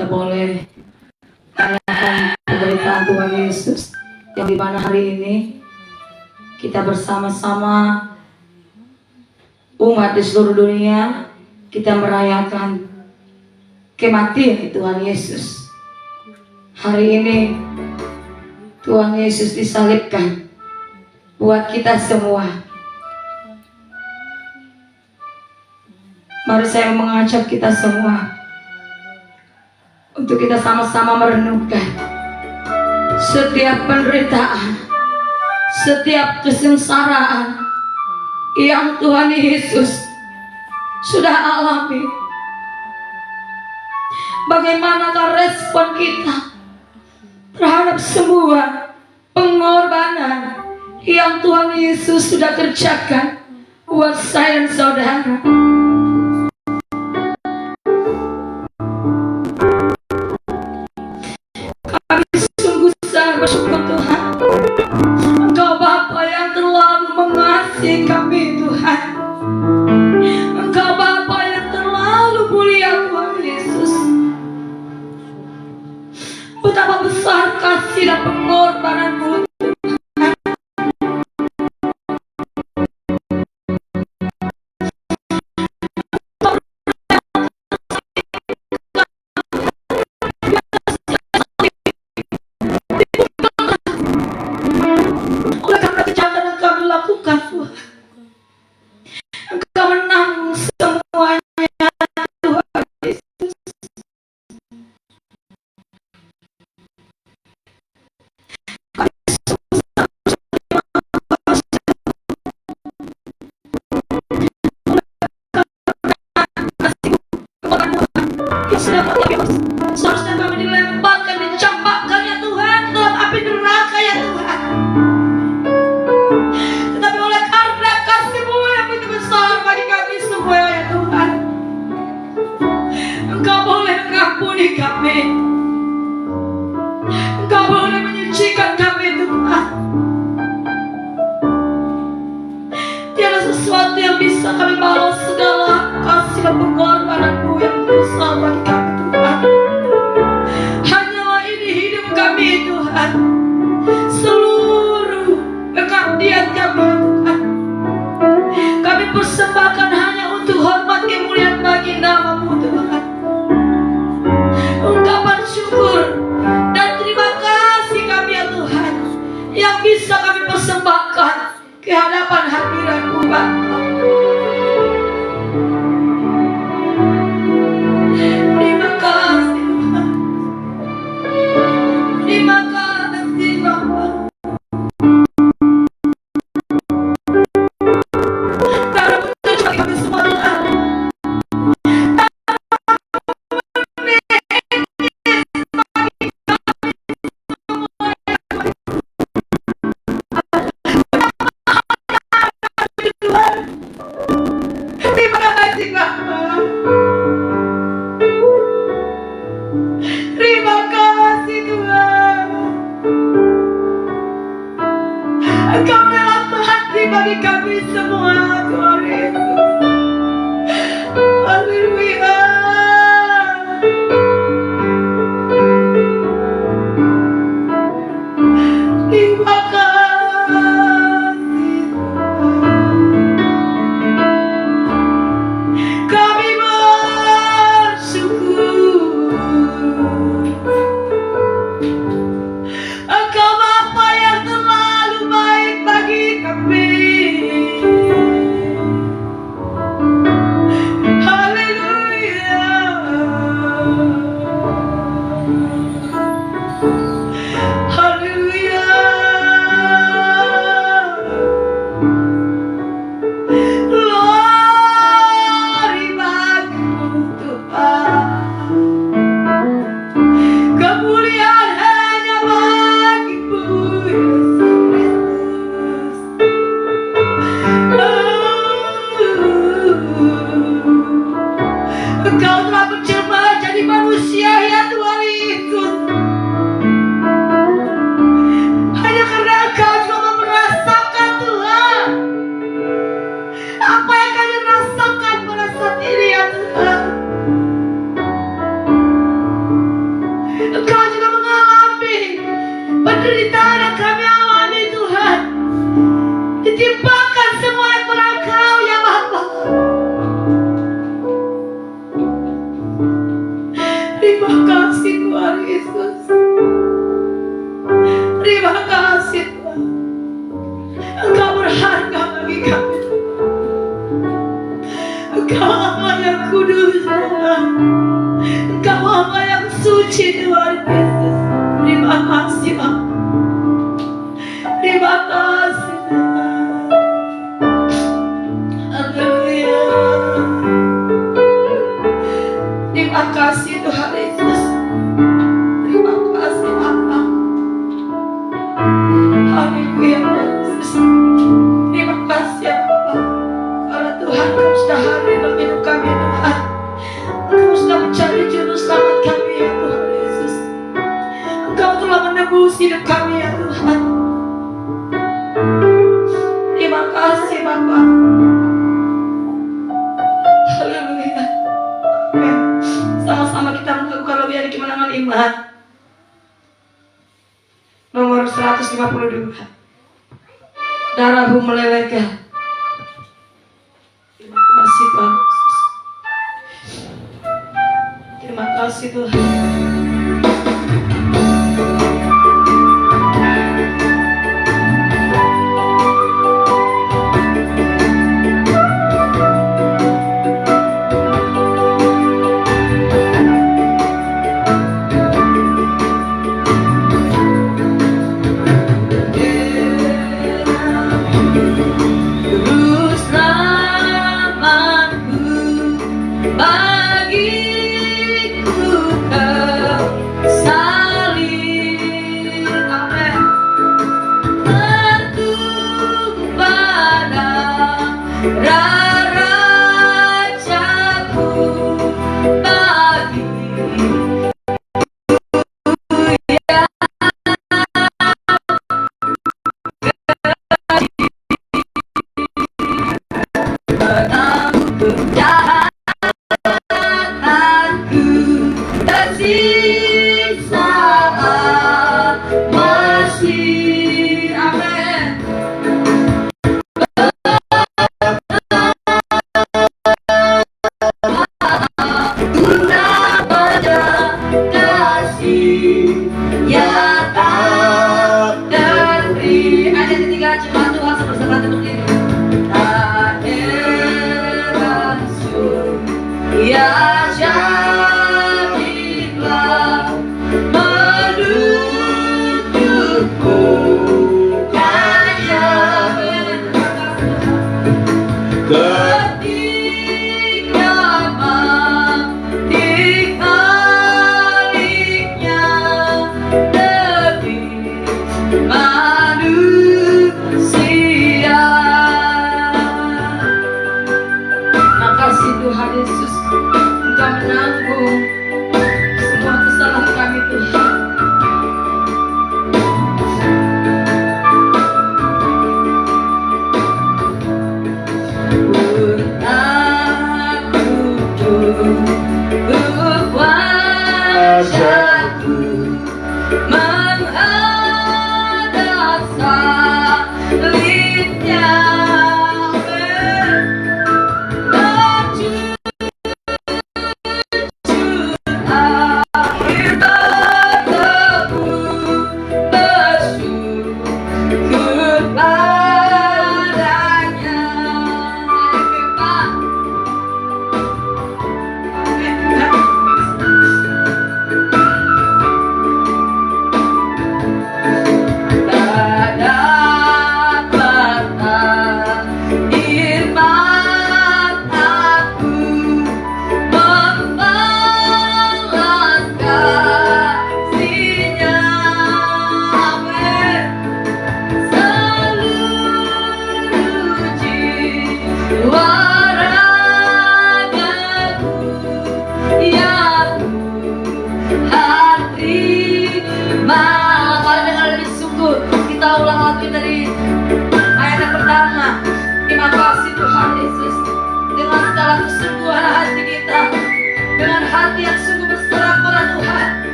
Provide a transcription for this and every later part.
kita boleh merayakan penderitaan Tuhan Yesus, yang dimana hari ini kita bersama-sama umat di seluruh dunia kita merayakan kematian Tuhan Yesus. Hari ini Tuhan Yesus disalibkan buat kita semua. Mari saya mengajak kita semua untuk kita sama-sama merenungkan setiap penderitaan, setiap kesengsaraan yang Tuhan Yesus sudah alami. Bagaimanakah respon kita terhadap semua pengorbanan yang Tuhan Yesus sudah kerjakan buat saya dan saudara? Bersyukur Tuhan, Engkau Bapa yang terlalu mengasihi kami Tuhan. Engkau Bapa yang terlalu mulia Tuhan Yesus. Betapa besar kasih dan pengorbanan-Mu Tuhan. Oleh karena kejahatan yang kami lakukan Tuhan, Engkau menanggung semuanya Tuhan Yesus. Seharusnya kami dilemparkan, dicampakkan ya Tuhan dalam api neraka ya Tuhan. Tetapi oleh karena kasih-Mu yang begitu besar bagi kami semua ya Tuhan, Engkau boleh mengampuni kami, Engkau boleh menyucikan kami Tuhan. Tiada sesuatu yang bisa kami balas segala kasih dan pengorbanan-Mu yang besar bagi kami Tuhan. Hanyalah ini hidup kami Tuhan, seluruh pengabdian kami Tuhan, kami persembahkan hanya untuk hormat kemuliaan bagi nama-Mu Tuhan. Ungkapan syukur dan terima kasih kami ya Tuhan yang bisa kami persembahkan ke hadapan hadirat-Mu Bapa. Terima kasih Tuhan, terima kasih Bapa. Karena betul kami semua Tuhan, terima kasih Bapa. Terima kasih Tuhan, Engkau rela mati bagi kami semua Tuhan Yesus. Haleluya. Terima kasih Tuhan, kami bersyukur. Engkau Bapa yang terlalu baik bagi kami. Haleluya. ditimpakan semua kepada Engkau ya Bapa. Terima kasih Tuhan Yesus. Terima kasih Tuhan. Engkau berharga bagi kami. Engkau Allah yang kudus Tuhan. Engkau Allah yang suci Tuhan Yesus. Terima kasih Bapa. Terima kasih Tuhan. Haleluya. Terima kasih Tuhan Yesus. Terima kasih Bapa. Haleluya Yesus. Terima kasih ya Bapa. Karena Tuhan Kau sudah hadir dalam hidup kami Tuhan. Engkau sudah mencari juru selamat kami ya Tuhan Yesus. Engkau telah menebus hidup kami ya Tuhan. Terima kasih Bapa. Haleluya. Amin. Sama-sama kita melakukan lebih dari kemenangan iman. Nomor 152. Darahmu melelehkan. Terima kasih Tuhan Yesus. Terima kasih Tuhan.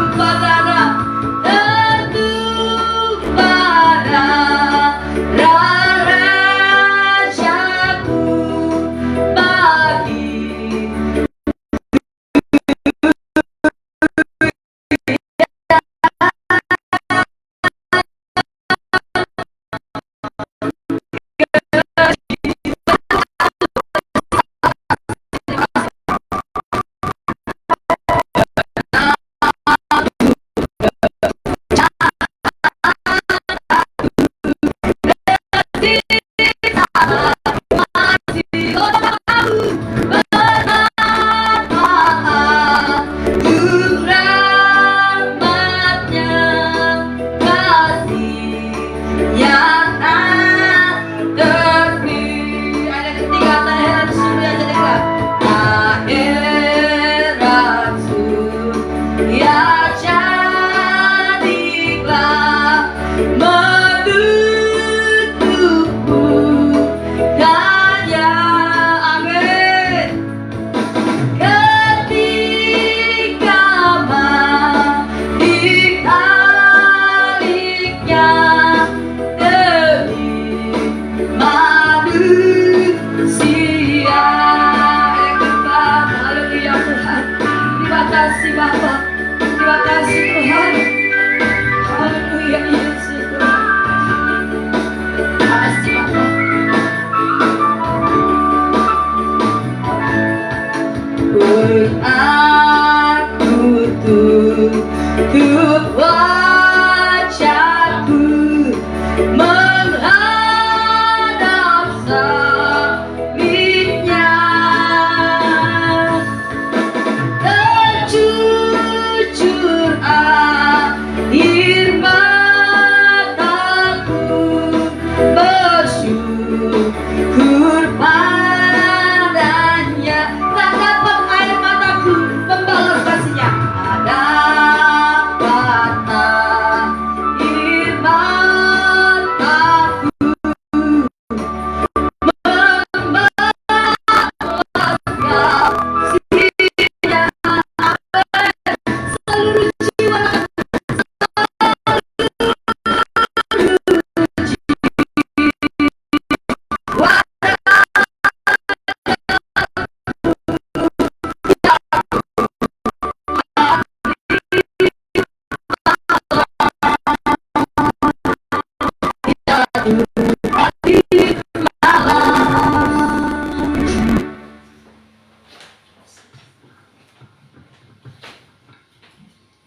bertumpah darah, tertumpah darah rajaku bagi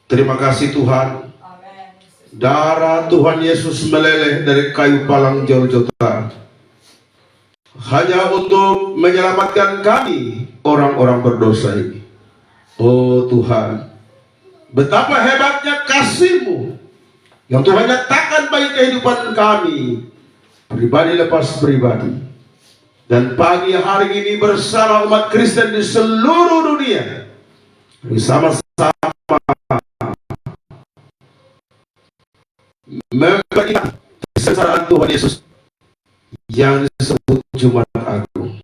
Terima kasih Tuhan. Darah Tuhan Yesus meleleh dari kayu palang Golgota hanya untuk menyelamatkan kami orang-orang berdosa ini. Oh Tuhan, betapa hebatnya kasih-Mu yang Tuhan nyatakan bagi kehidupan kami, pribadi lepas pribadi. Dan pagi hari ini bersama umat Kristen di seluruh dunia, bersama-sama memberikan kesengsaraan Tuhan Yesus yang disebut Jumat Agung.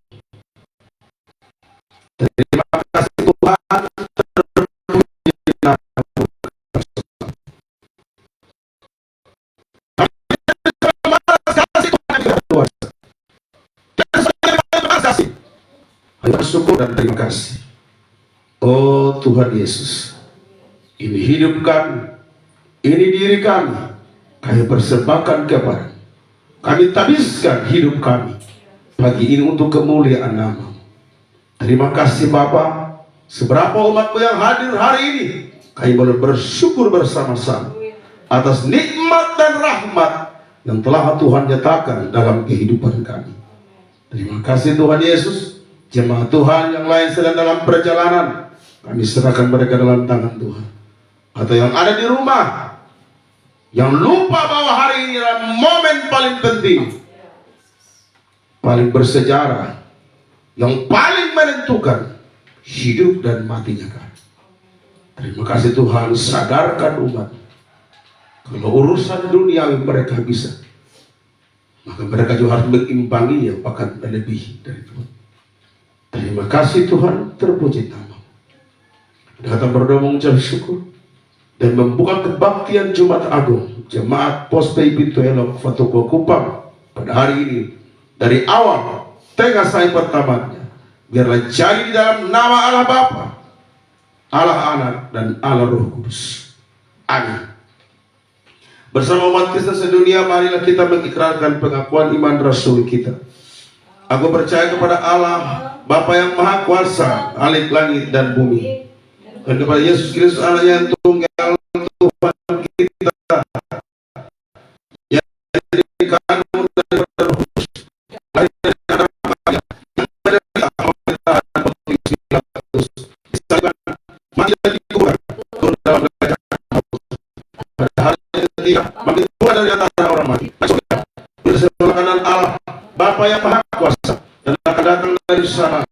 Terima kasih Tuhan. Syukur dan terima kasih. Oh Tuhan Yesus, ini hidup kami, ini diri kami persembahkan kepada, kami tabiskan hidup kami pagi ini untuk kemuliaan nama. Terima kasih Bapa. Seberapa umat-Mu yang hadir hari ini, kami boleh bersyukur bersama-sama atas nikmat dan rahmat yang telah Tuhan nyatakan dalam kehidupan kami. Terima kasih Tuhan Yesus. Jemaat Tuhan yang lain sedang dalam perjalanan, kami serahkan mereka dalam tangan Tuhan. Atau yang ada di rumah, yang lupa bahwa hari ini adalah momen paling penting, paling bersejarah, yang paling menentukan hidup dan matinya kami. Terima kasih Tuhan, sadarkan umat. Kalau urusan duniawi mereka bisa, maka mereka juga harus mengimbanginya, bahkan melebihi dari Tuhan. Terima kasih Tuhan, terpuji nama. Kata berdoa mengucap syukur. dan membuka kebaktian Jumat Agung Jemaat Pospei Pintu Elok Fatoko Kupang pada hari ini dari awal tengah sampai pertamanya, biarlah jadi di dalam nama Allah Bapa, Allah Anak, dan Allah Roh Kudus. Amin. Bersama umat Kristen sedunia, marilah kita mengikrarkan pengakuan iman Rasul kita. Aku percaya kepada Allah Bapa yang Maha Kuasa, Khalik langit dan bumi, dan kepada Yesus Kristus anaknya yang tunggal, Tuhan kita, yang dikandung daripada Roh Kudus, lahir dari anak Maria, yang menderita pemerintahan Pontius Pilatus, disalibkan, mati dan dikuburkan, turun dalam kerajaan Allah. Pada hari ketiga, bangkit pula dari antara orang mati, masuk ke sebelah kanan Allah Bapa yang Maha Kuasa, dan akan datang dari sana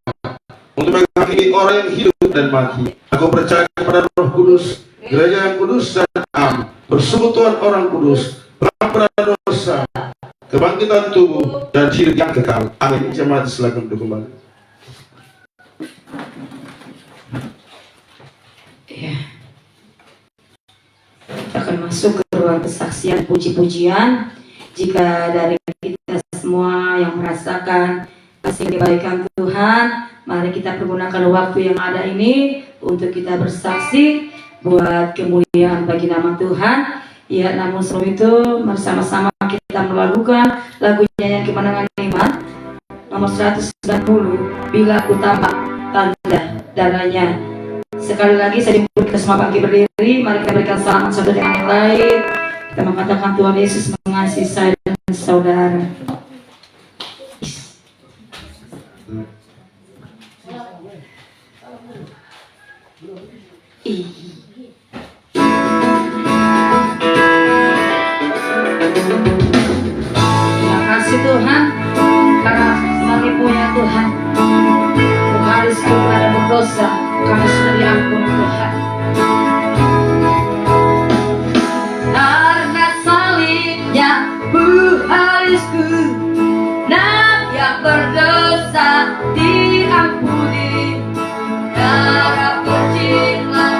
untuk menghakimi orang yang hidup dan mati. Aku percaya kepada Roh Kudus, gereja yang kudus dan am, persekutuan orang kudus, pengampunan dosa, kebangkitan tubuh, dan hidup yang kekal. Amin. Jemaat silakan duduk kembali. Ya. Kita akan masuk ke ruang kesaksian puji-pujian. Jika dari kita semua yang merasakan kasih kebaikan Tuhan, mari kita pergunakan waktu yang ada ini untuk kita bersaksi buat kemuliaan bagi nama Tuhan. Ya, namun sebelum itu bersama-sama kita melakukan lagu nyanyian kemenangan iman nomor 190, Bila Ku Tampak Tanda Darahnya. Sekali lagi saya jemput kita semua bangkit berdiri. Mari kita berikan selamat satu dengan yang lain. Kita mengatakan Tuhan Yesus mengasihi saya dan saudara. Terima kasih Tuhan, karena kami punya Tuhan. Tuhan kepada berdosa, kami sudah diampuni Tuhan. Karena salibnya harisku, nah yang berdosa diampuni. Darah berjilat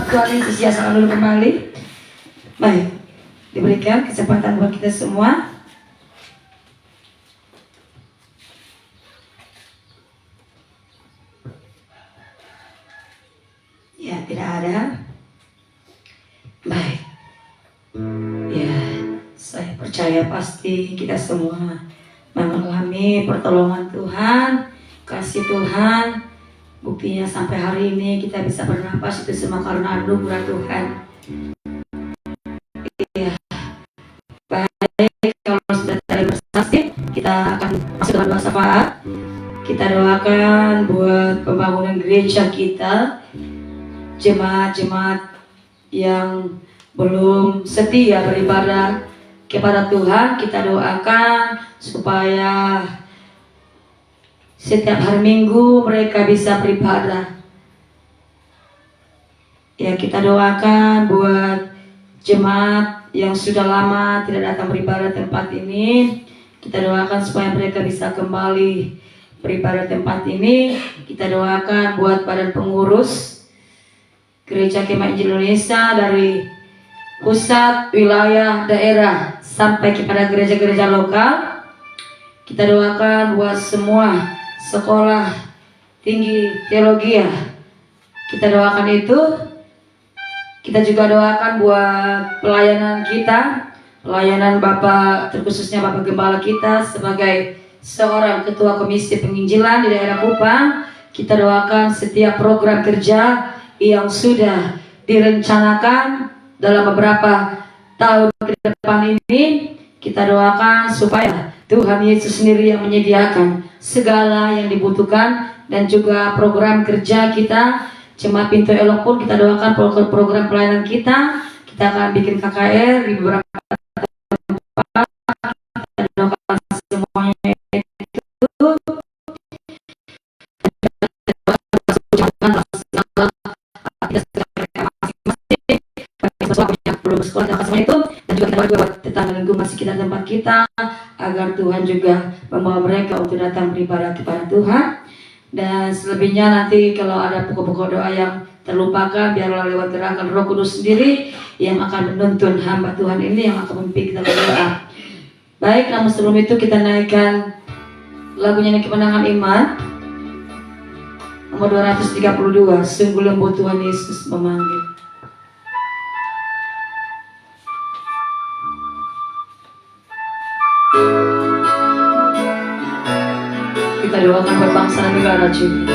Tuhan Yesus ya selalu kembali. Baik, diberikan kesempatan buat kita semua. Ya, tidak ada. Baik. Ya, saya percaya pasti kita semua mengalami pertolongan Tuhan, kasih Tuhan. Buktinya sampai hari ini kita bisa bernapas itu semua karena anugerah Tuhan. Ya, baik, kalau sudah tadi bersaksi, kita akan masuk dalam doa syafaat. Kita doakan buat pembangunan gereja kita, jemaat-jemaat yang belum setia beribadah kepada Tuhan. Kita doakan supaya setiap hari Minggu mereka bisa beribadah. Ya, kita doakan buat jemaat yang sudah lama tidak datang beribadah tempat ini. Kita doakan supaya mereka bisa kembali beribadah tempat ini. Kita doakan buat badan pengurus Gereja Kemah Injil Indonesia dari pusat, wilayah, daerah sampai kepada gereja-gereja lokal. Kita doakan buat semua sekolah tinggi teologi ya. Kita doakan itu. Kita juga doakan buat pelayanan kita, pelayanan Bapak, terkhususnya Bapak Gembala kita sebagai seorang ketua komisi penginjilan di daerah Kupang. Kita doakan setiap program kerja yang sudah direncanakan dalam beberapa tahun ke depan ini, kita doakan supaya Tuhan Yesus sendiri yang menyediakan segala yang dibutuhkan, dan juga program kerja kita Jemaat Pintu Elok pun kita doakan program pelayanan kita. Kita akan bikin KKR di beberapa tempat. Kita doakan semuanya itu. Dan juga kita buat tetangga lingkungan sekitar tempat kita, agar Tuhan juga membawa mereka untuk datang beribadah kepada Tuhan. Dan selebihnya nanti kalau ada pokok-pokok doa yang terlupakan, biarlah lewat gerakan Roh Kudus sendiri yang akan menuntun hamba Tuhan ini, yang akan memimpin kita berdoa. Baik, namun sebelum itu kita naikkan lagu nyanyi kemenangan iman nomor 232, Sungguh Lembut Tuhan Yesus Memanggil. Kita doakan buat bangsa dan negara juga.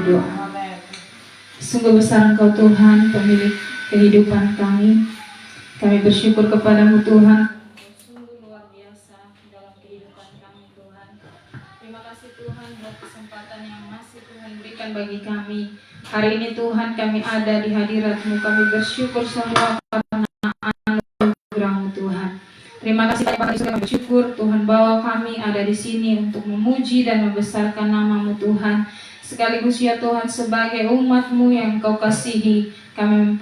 doa. Sungguh besar Engkau Tuhan, pemilik kehidupan kami. Kami bersyukur kepadamu Tuhan. Sungguh luar biasa dalam kehidupan kami Tuhan. Terima kasih Tuhan buat kesempatan yang masih Tuhan berikan bagi kami. Hari ini Tuhan kami ada di hadirat-Mu. Kami bersyukur semua karena anugerah-Mu Tuhan. Terima kasih Bapak, kami bersyukur Tuhan bahwa kami ada di sini untuk memuji dan membesarkan nama-Mu Tuhan. Sekaligus ya Tuhan sebagai umat-Mu yang Kau kasihi, kami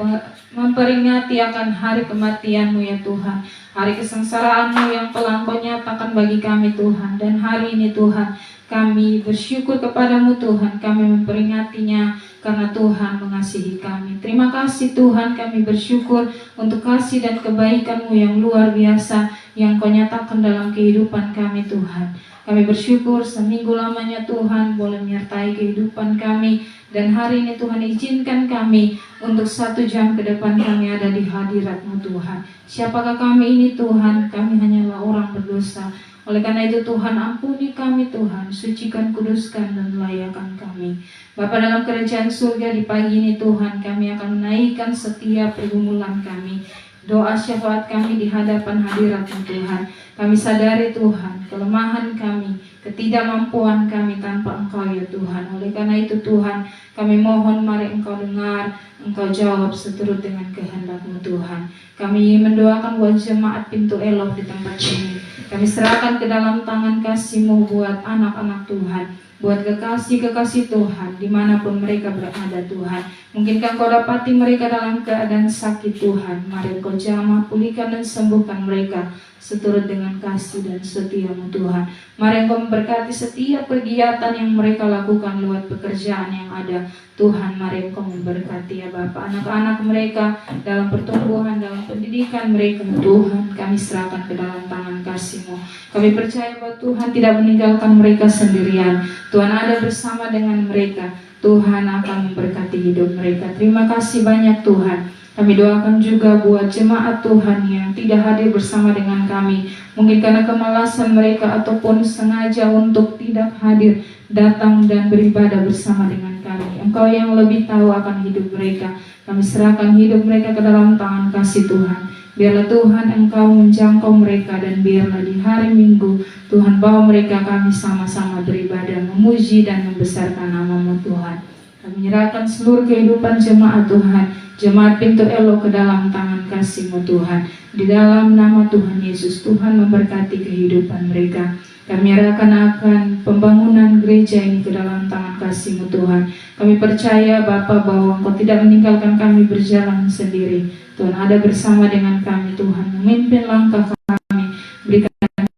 memperingati akan hari kematian-Mu ya Tuhan, hari kesengsaraan-Mu yang telah Kau nyatakan bagi kami Tuhan. Dan hari ini Tuhan kami bersyukur kepadamu Tuhan, kami memperingatinya karena Tuhan mengasihi kami. Terima kasih Tuhan, kami bersyukur untuk kasih dan kebaikan-Mu yang luar biasa yang Kau nyatakan dalam kehidupan kami Tuhan. Kami bersyukur seminggu lamanya Tuhan boleh menyertai kehidupan kami. Dan hari ini Tuhan izinkan kami untuk 1 jam ke depan kami ada di hadirat-Mu Tuhan. Siapakah kami ini Tuhan? Kami hanyalah orang berdosa. Oleh karena itu Tuhan ampuni kami Tuhan, sucikan, kuduskan dan layakan kami. Bapa dalam kerajaan surga di pagi ini Tuhan, kami akan menaikkan setiap pergumulan kami. Doa syafaat kami di hadapan hadirat-Mu Tuhan. Kami sadari Tuhan, kelemahan kami, ketidakmampuan kami tanpa Engkau ya Tuhan. Oleh karena itu Tuhan, kami mohon mari Engkau dengar, Engkau jawab seturut dengan kehendak-Mu Tuhan. Kami mendoakan buat jemaat Pintu Eloh di tempat ini. Kami serahkan ke dalam tangan kasih-Mu buat anak-anak Tuhan, buat kekasih-kekasih Tuhan, dimanapun mereka berada Tuhan. Mungkinkah Kau dapati mereka dalam keadaan sakit Tuhan. Mari Engkau jamah, pulihkan dan sembuhkan mereka seturut dengan kasih dan setia-Mu Tuhan. Mari Engkau memberkati setiap kegiatan yang mereka lakukan lewat pekerjaan yang ada Tuhan. Mari Engkau memberkati ya Bapa anak-anak mereka dalam pertumbuhan, dalam pendidikan mereka Tuhan. Kami serahkan ke dalam tangan kasih-Mu. Kami percaya bahwa Tuhan tidak meninggalkan mereka sendirian. Tuhan ada bersama dengan mereka. Tuhan akan memberkati hidup mereka. Terima kasih banyak Tuhan. Kami doakan juga buat jemaat Tuhan yang tidak hadir bersama dengan kami. Mungkin karena kemalasan mereka ataupun sengaja untuk tidak hadir, datang dan beribadah bersama dengan kami. Engkau yang lebih tahu akan hidup mereka. Kami serahkan hidup mereka ke dalam tangan kasih Tuhan. Biarlah Tuhan Engkau menjangkau mereka, dan biarlah di hari Minggu Tuhan bawa mereka kami sama-sama beribadah, memuji dan membesarkan nama-Mu Tuhan. Kami menyerahkan seluruh kehidupan jemaat Tuhan, jemaat Pintu Eloh ke dalam tangan kasih-Mu Tuhan. Di dalam nama Tuhan Yesus, Tuhan memberkati kehidupan mereka. Kami menyerahkan akan pembangunan gereja ini ke dalam tangan kasih-Mu Tuhan. Kami percaya Bapa bahwa Engkau tidak meninggalkan kami berjalan sendiri. Tuhan ada bersama dengan kami Tuhan, memimpin langkah kami, berikan kami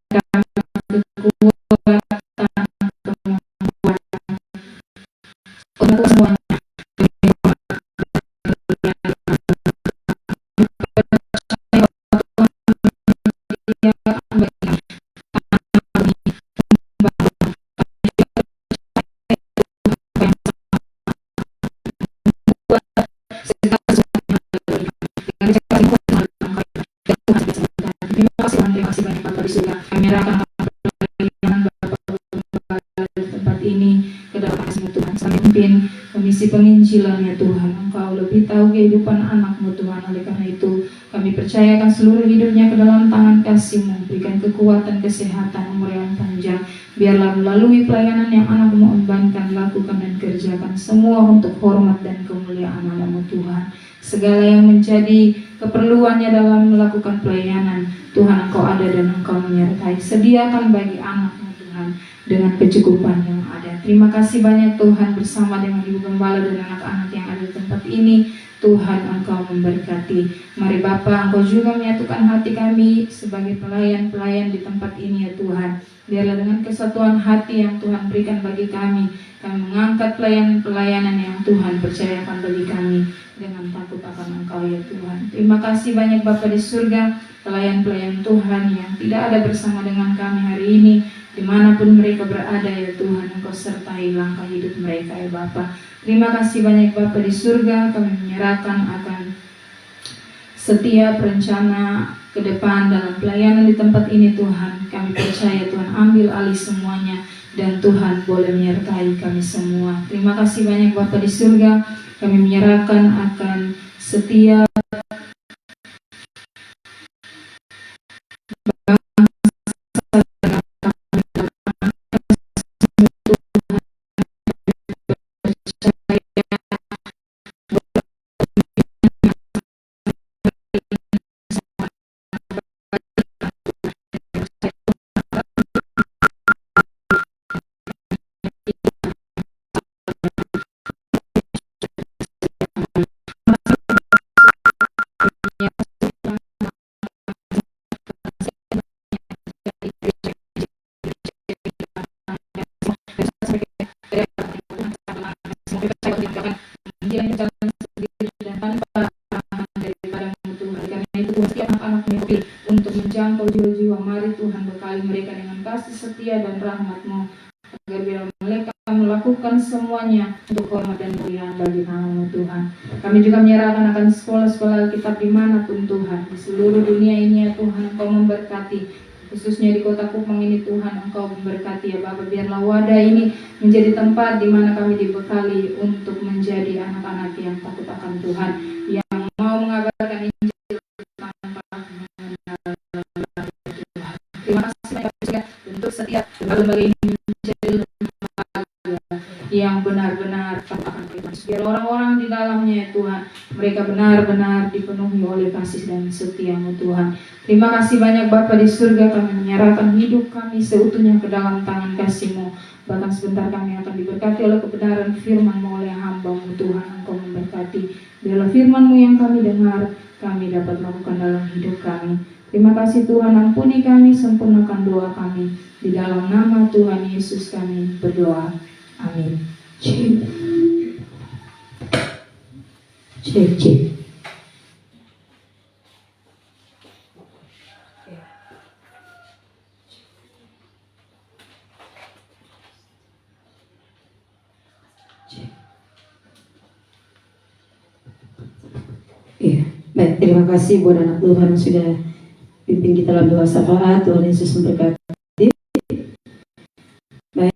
kekuatan, kemampuan untuk semuanya. Terima kasih banyak Bapak di surga. Kami menyerahkan pelayanan Bapak di tempat ini ke dalam kasih-Mu Tuhan. Sampai pimpin komisi penginjilan ya Tuhan. Engkau lebih tahu kehidupan anak-Mu Tuhan. Oleh karena itu kami percayakan seluruh hidupnya ke dalam tangan kasih-Mu. Berikan kekuatan, kesehatan, umur yang panjang. Biarlah melalui pelayanan yang anak-Mu embankan, lakukan dan kerjakan semua untuk hormat dan kemuliaan nama-Mu Tuhan. Segala yang menjadi keperluannya dalam melakukan pelayanan, Tuhan Engkau ada dan Engkau menyertai. Sediakan bagi anak-Mu Tuhan dengan kecukupan yang ada. Terima kasih banyak Tuhan, bersama dengan Ibu Gembala dan anak-anak yang ada di tempat ini. Tuhan Engkau memberkati. Mari Bapa, Engkau juga menyatukan hati kami sebagai pelayan-pelayan di tempat ini ya Tuhan. Biarlah dengan kesatuan hati yang Tuhan berikan bagi kami mengangkat pelayanan yang Tuhan percayakan bagi kami dengan takut akan Engkau ya Tuhan. Terima kasih banyak Bapa di surga, pelayan-pelayan Tuhan yang tidak ada bersama dengan kami hari ini, dimanapun mereka berada ya Tuhan. Engkau sertai langkah hidup mereka ya Bapa. Terima kasih banyak Bapa di surga. Kami menyerahkan akan setiap rencana ke depan dalam pelayanan di tempat ini Tuhan. Kami percaya Tuhan ambil alih semuanya. dan Tuhan boleh menyertai kami semua. Terima kasih banyak Bapa di surga, kami menyerahkan akan setiap jalan sendiri dan tanpa arahan daripada-Mu Tuhan. Karena itu Tuhan, setiap anak-anak-Mu untuk menjangkau jiwa-jiwa, mari Tuhan bekali mereka dengan kasih setia dan rahmat-Mu, agar bila mereka melakukan semuanya untuk hormat dan kemuliaan bagi nama-Mu Tuhan. Kami juga menyerahkan akan sekolah-sekolah Alkitab dimanapun Tuhan, di seluruh dunia ini ya Tuhan, Engkau memberkati. Khususnya di kota Kupang ini Tuhan, Engkau memberkati ya Bapa. Biarlah wadah ini menjadi tempat di mana kami dibekali untuk menjadi anak-anak yang takut akan Tuhan, yang mau mengabarkan Injil tanpa mengenal Tuhan. Terima kasih banyak untuk setiap lembaga ini menjadi lembaga yang benar-benar takut akan Tuhan. Biar orang-orang di dalamnya ya Tuhan, mereka benar-benar dipenuhi oleh kasih dan setia-Mu Tuhan. Terima kasih banyak Bapa di surga, kami menyerahkan hidup kami seutuhnya ke dalam tangan kasih-Mu. Bahkan sebentar kami akan diberkati oleh kebenaran firman-Mu oleh hamba-Mu Tuhan. Engkau memberkati. Biarlah firman-Mu yang kami dengar, kami dapat melakukan dalam hidup kami. Terima kasih Tuhan, ampuni kami, sempurnakan doa kami. Di dalam nama Tuhan Yesus kami berdoa. Amin. Cek. Iya, baik, terima kasih buat anak Tuhan yang sudah pimpin kita dalam doa syafaat. Tuhan Yesus memberkati. Baik,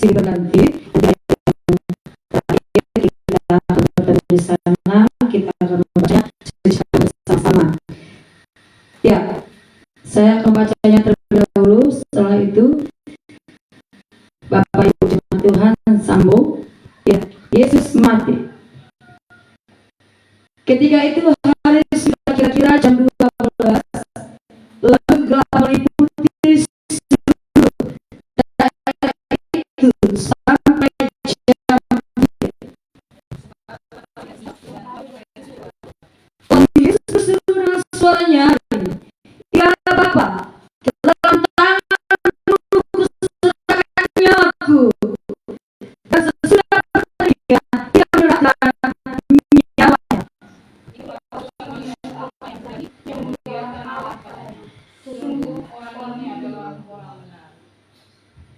berganti kita bertemu di sana, kita akan membaca secara bersama-sama. Ya, saya akan bacanya terlebih dahulu. Setelah itu Bapak Ibu jemaat Tuhan sambung. Ya, Yesus mati. Ketika itu hari sudah kira-kira jam 12, lalu gelap meliputi itu sampai jam 3. Yesus berseru dengan suara nyaring, "Ya Bapa, dalam tangan-Mu kuserahkannya aku." Dan sesudah pergi, Ia menyerahkan nyawanya.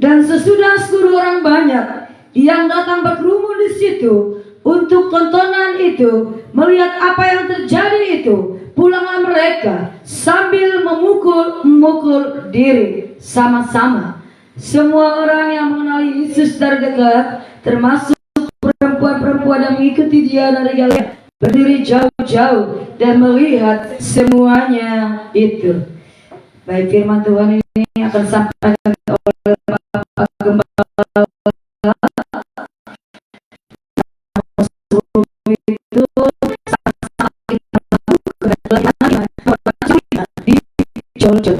Dan sesudah 10 orang banyak yang datang berkerumun di situ untuk tontonan itu, melihat apa yang terjadi itu, pulanglah mereka sambil memukul diri sama-sama. Semua orang yang mengenali Yesus dari dekat, termasuk perempuan-perempuan yang mengikuti Dia dari Galilea, berdiri jauh-jauh dan melihat semuanya itu. Baik, firman Tuhan ini akan disampaikan oleh Bapak Gembala itu di Jogja.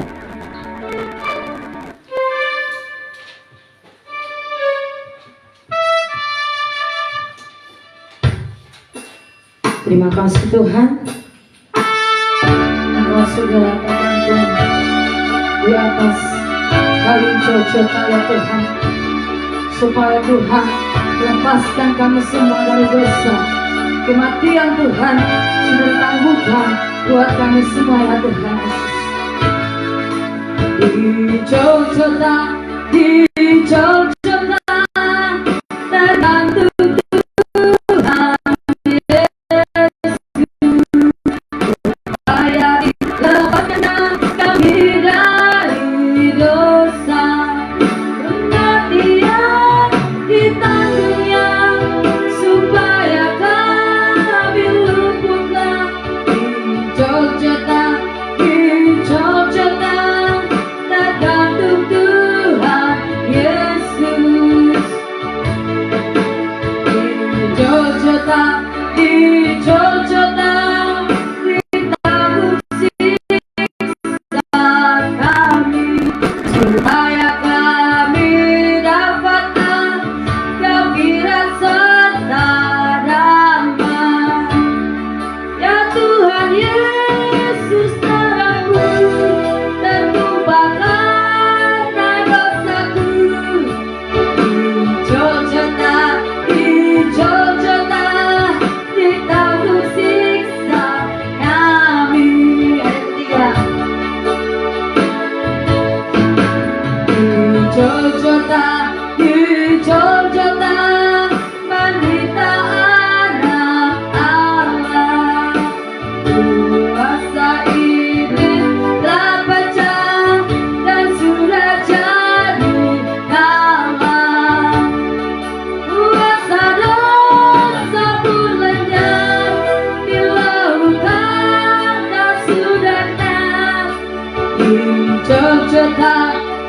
Terima kasih Tuhan. Engkau sudah tergantung di atas kayu Golgota ya Tuhan, supaya Tuhan lepaskan kami semua dari dosa. Kematian Tuhan sudah ditangguhkan buat kami semua ya Tuhan Yesus. Di Golgota, di Golgota, tergantung Tuhan Yesus, supaya dilepaskan kami dari dosa. Kematian ditanggungnya, supaya kami luputlah. Di Golgota, di Golgota, tergantung Tuhan Yesus. Di Golgota, di Golgota, ditanggung siksa kami, supaya kami dapatkan gembira serta damai. Ya Tuhan Yesus, terangku terlupakan dosaku. Di Golgota, di Golgota, ditanggung siksa kami. Ayat ketiga. Di Golgota, di Golgota, menderita anak Allah. Kuasa iblis telah pecah dan sudah jadi kalah. Kuasa dosa pun lenyap di lautan dan sudah tenang. Di Golgota,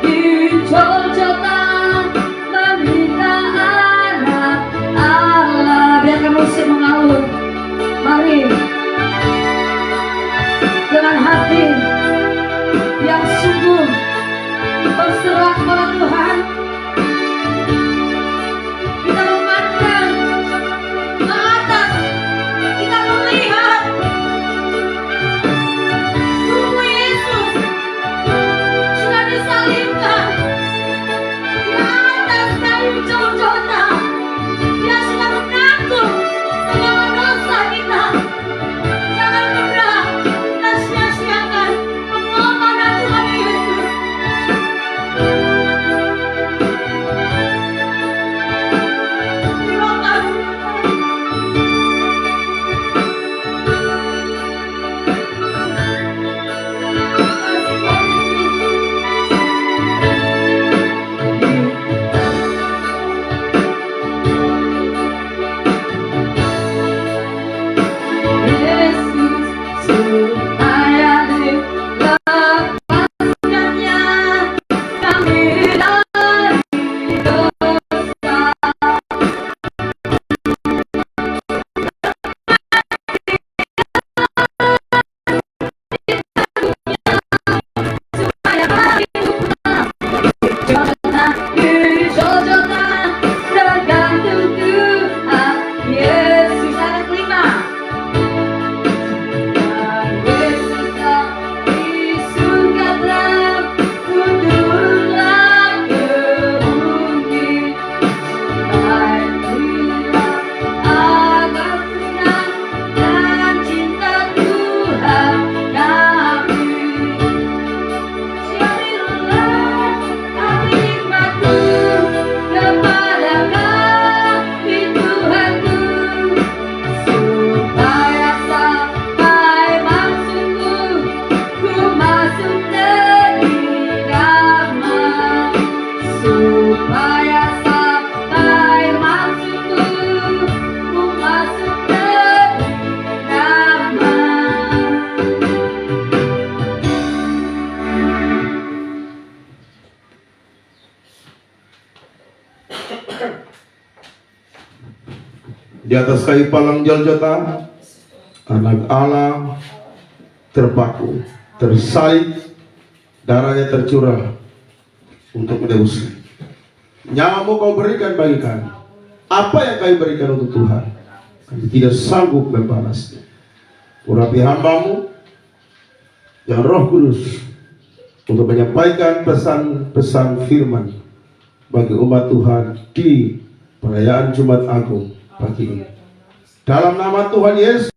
di Golgota, menderita anak Allah. Biarkan musik mengalun. Mari dengan hati yang sungguh berserah kepada Tuhan, kita memandang ke atas, kita melihat tubuh Yesus sudah disalibkan di atas kayu Golgota. Dia sudah menanggung segala dosa kita. Jangan pernah kita sia-siakan pengorbanan Tuhan Yesus. Terima kasih Tuhan. Yesus, supaya dilepaskannya kami dari dosa. Supaya kami luputlah. Di Golgota, tergantung Tuhan Yesus. Ayat kelima. Yesus di surga terang, turunlah ke bumi, supaya kita akan senang dan cinta Tuhan kami. Syarilah kami nikmatku kepada kami Tuhanku, supaya sampai maksudku ku masuk negeri damai. Supaya sampai maksudku ku masuk negeri damai. Di atas kayu palang Golgota, anak Allah terpaku, tersalib, darahnya tercurah untuk menebus. Nyawamu kau berikan bagi kami. Apa yang kami berikan untuk Tuhan? Kami tidak sanggup membalasnya. urapi hambamu yang Roh Kudus untuk menyampaikan pesan-pesan firman bagi umat Tuhan di perayaan Jumat Agung pagi ini. Dalam nama Tuhan Yesus,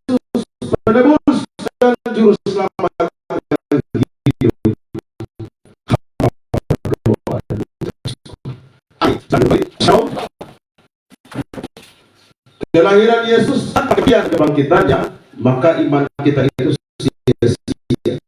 penebus dan juru selamat yang hidup. Kelahiran Yesus tanpa kemudian kebangkitannya, maka iman kita itu sia-sia.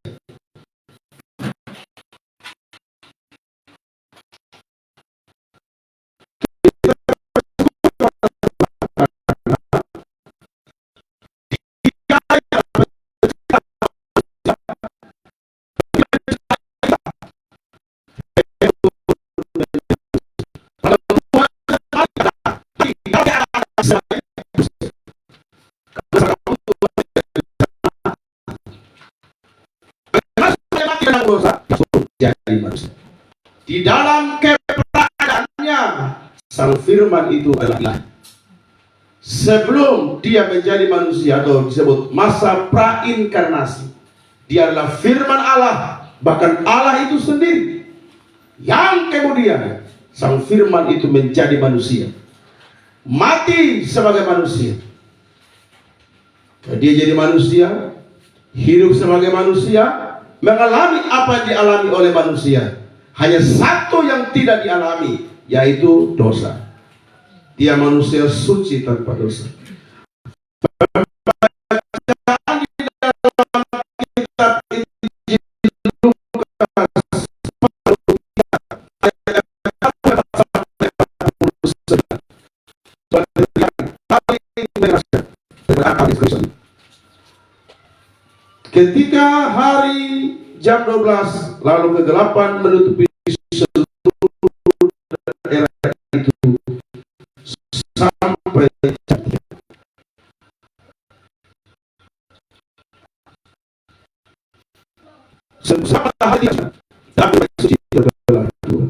Jadi manusia. Di dalam keberadaannya, sang firman itu adalah ilahi. Sebelum dia menjadi manusia atau disebut masa prainkarnasi, dia adalah firman Allah, bahkan Allah itu sendiri. Yang kemudian sang firman itu menjadi manusia, mati sebagai manusia. Dia jadi manusia, hidup sebagai manusia, mengalami apa yang dialami oleh manusia. Hanya satu yang tidak dialami, yaitu dosa. Dia manusia suci tanpa dosa. Bacaan di dalam kitab Injil Lukas ketika hari jam 12 lalu kegelapan menutupi seluruh daerah itu sampai jam 3. Matahari sampai suci terbelah dua.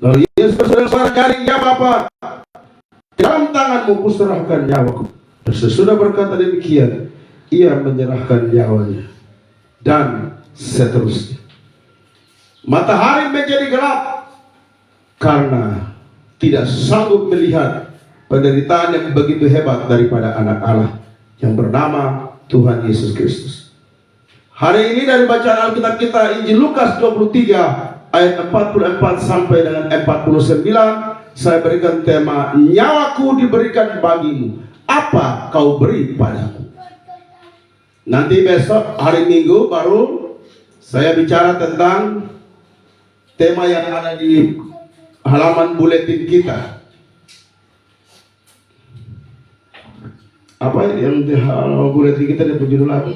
Lalu Yesus bersuara nyaring, ya Bapa, dalam tanganmu kuserahkan nyawaku. Dan sesudah berkata demikian, ia menyerahkan nyawanya. Dan seterusnya. Matahari menjadi gelap karena tidak sanggup melihat penderitaan yang begitu hebat daripada anak Allah yang bernama Tuhan Yesus Kristus. Hari ini dari bacaan Alkitab kita, Injil Lukas 23 ayat 44 sampai dengan 49, saya berikan tema, nyawaku diberikan bagimu, apa kau beri padaku. Nanti besok hari Minggu baru saya bicara tentang tema yang ada di halaman buletin kita. Apa yang di halaman buletin kita, ada judul apa?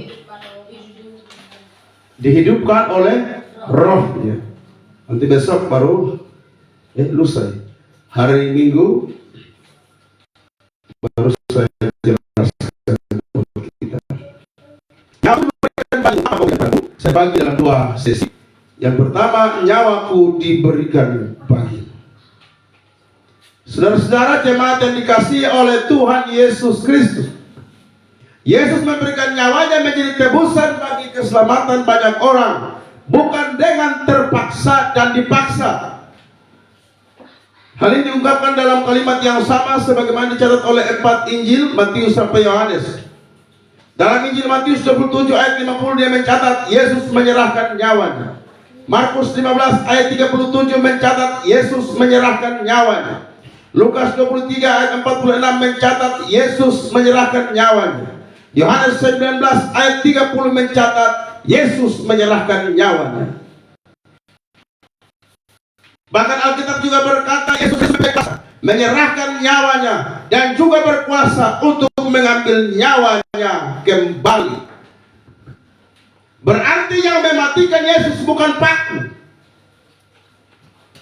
Dihidupkan oleh rohnya. Nanti besok baru lusa hari Minggu baru saya jelaskan untuk kita. Saya bagi dalam dua sesi. Yang pertama, nyawaku diberikan bagimu. Saudara-saudara jemaat yang dikasihi oleh Tuhan Yesus Kristus, Yesus memberikan nyawanya menjadi tebusan bagi keselamatan banyak orang, bukan dengan terpaksa dan dipaksa. Hal ini diungkapkan dalam kalimat yang sama sebagaimana dicatat oleh 4 Injil, Matius sampai Yohanes. Dalam Injil Matius 27 ayat 50 dia mencatat Yesus menyerahkan nyawanya. Markus 15 ayat 37 mencatat Yesus menyerahkan nyawanya. Lukas 23 ayat 46 mencatat Yesus menyerahkan nyawanya. Yohanes 19 ayat 30 mencatat Yesus menyerahkan nyawanya. Bahkan Alkitab juga berkata Yesus menyerahkan nyawanya dan juga berkuasa untuk mengambil nyawanya kembali. Berarti yang mematikan Yesus bukan paku.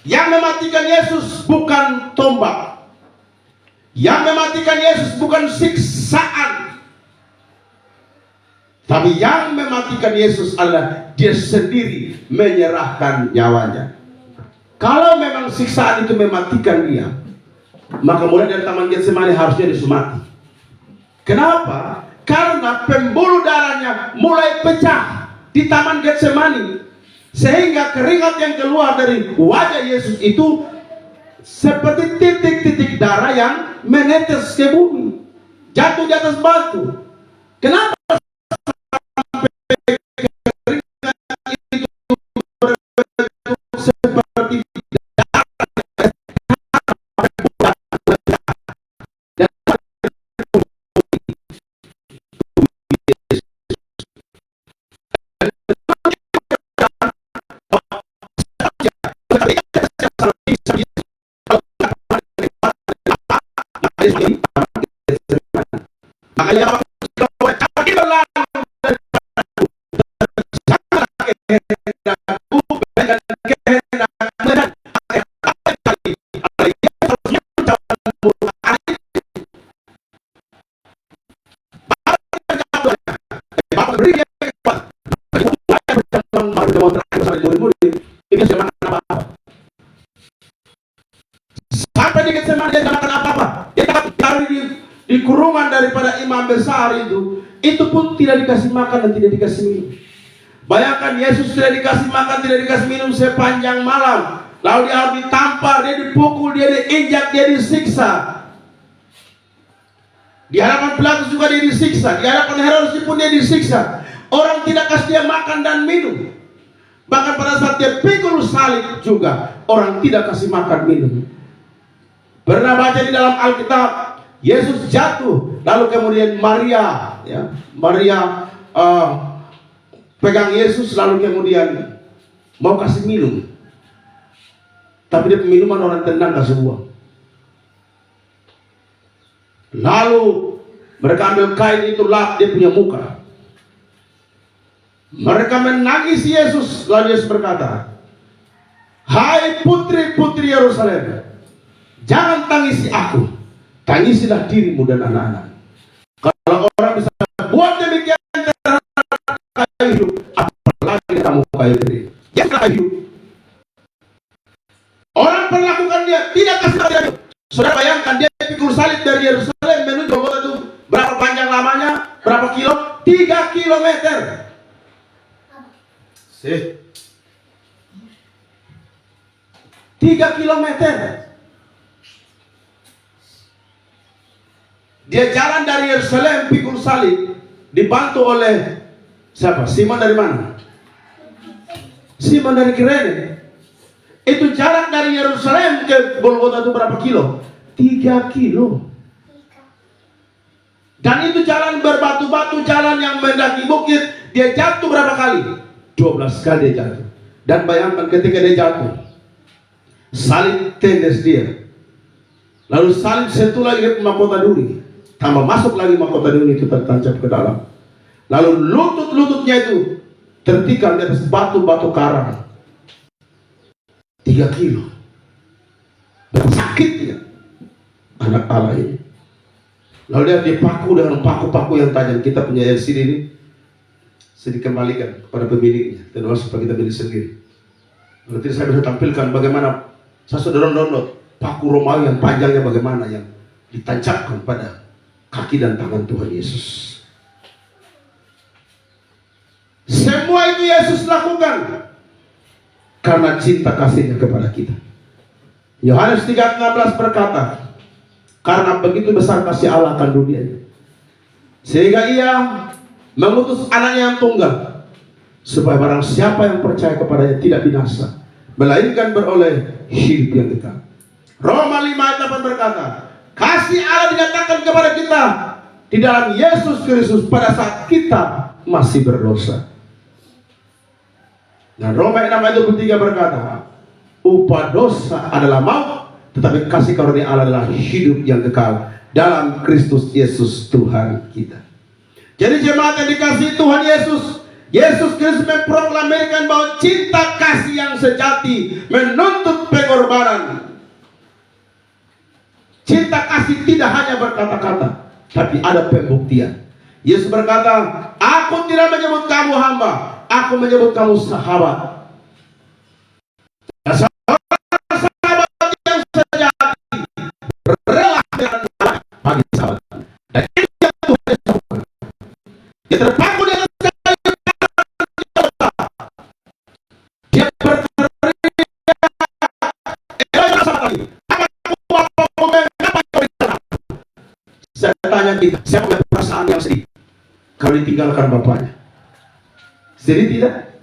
Yang mematikan Yesus bukan tombak. Yang mematikan Yesus bukan siksaan. Tapi yang mematikan Yesus adalah dia sendiri menyerahkan nyawanya. Kalau memang siksaan itu mematikan dia, maka mulai dari Taman Getsemani harusnya Yesus mati. Kenapa? karena pembuluh darahnya mulai pecah di Taman Getsemani, sehingga keringat yang keluar dari wajah Yesus itu seperti titik-titik darah yang menetes ke bumi, jatuh di atas batu. Kenapa itu seperti makanya sampai di Getsemani dia tidak makan apa-apa. Dia taruh di kurungan daripada imam besar itu pun tidak dikasih makan dan tidak dikasih minum. Bayangkan Yesus tidak dikasih makan, tidak dikasih minum sepanjang malam. Lalu dia harus ditampar, dia dipukul, dia diinjak, dia disiksa. Di hadapan Pilatus juga dia disiksa, di hadapan Herodes pun dia disiksa. Orang tidak kasih dia makan dan minum. Bahkan pada saat dia pikul salib juga orang tidak kasih makan minum. Pernah baca di dalam Alkitab, Yesus jatuh, lalu kemudian Maria pegang Yesus, lalu kemudian mau kasih minum, tapi dia minuman orang tendang kasih buang. Lalu mereka ambil kain itu lap dia punya muka. Mereka menangis Yesus, lalu Yesus berkata, "Hai putri-putri Yerusalem, jangan tangisi aku, tangisilah dirimu dan anak-anak. Kalau orang bisa buat demikian terhadap kayu hidup, apalagi kamu kayu kering. Janganlah hidup." Orang perlakukan dia, tidak kasih tahu dia. Saudara bayangkan, dia pikul salib dari Yerusalem menuju Golgota itu berapa panjang lamanya? Berapa kilo? 3 kilometer. 3 kilometer. Dia jalan dari Yerusalem pikul salib, dibantu oleh siapa? Simon dari mana? Simon dari Kirene. Itu jarak dari Yerusalem ke Golgota itu berapa kilo? 3 kilo. Dan itu jalan berbatu-batu, jalan yang mendaki bukit. Dia jatuh berapa kali? 12 kali dia jatuh. Dan bayangkan ketika dia jatuh, salib tendes dia. Lalu salib sentuh lagi dia mahkota duri. Tambah masuk lagi mahkota duri itu tertancap ke dalam. Lalu lutut-lututnya itu tertikam di atas batu-batu karang. 3 kilo. Dan sakitnya anak Allah ini. Lalu dia dipaku dengan paku-paku yang tajam. Kita punya LCD ini, saya dikembalikan kepada pemiliknya dan harus supaya kita beli sendiri. Nanti saya bisa tampilkan bagaimana saya sudah download paku Romawi yang panjangnya bagaimana yang ditancapkan pada kaki dan tangan Tuhan Yesus. Semua itu Yesus lakukan karena cinta kasihnya kepada kita. Yohanes 3:16 berkata, karena begitu besar kasih Allah akan dunia ini, sehingga ia mengutus anaknya yang tunggal, supaya barang siapa yang percaya kepadanya tidak binasa, melainkan beroleh hidup yang kekal. Roma 5:8 berkata, kasih Allah dinyatakan kepada kita di dalam Yesus Kristus pada saat kita masih berdosa. Dan Roma 6:23 berkata, upah dosa adalah maut, tetapi kasih karunia Allah adalah hidup yang kekal dalam Kristus Yesus Tuhan kita. Jadi jemaat yang dikasihi Tuhan Yesus, Yesus Kristus memproklamirkan bahwa cinta kasih yang sejati menuntut pengorbanan. Cinta kasih tidak hanya berkata-kata, tapi ada pembuktian. Yesus berkata, aku tidak menyebut kamu hamba, aku menyebut kamu sahabat. Dan sahabat yang sejati rela dengan bagi sahabat. Dan ini yang Tuhan Yesus lakukan. Dia terpaku di atas kayu. Dia berteriak, Eloi lama sabachthani, apa kau mengapa kau di sana? Saya tanya kita, siapa punya perasaan yang sedih kalau ditinggalkan bapaknya? Sedih tidak?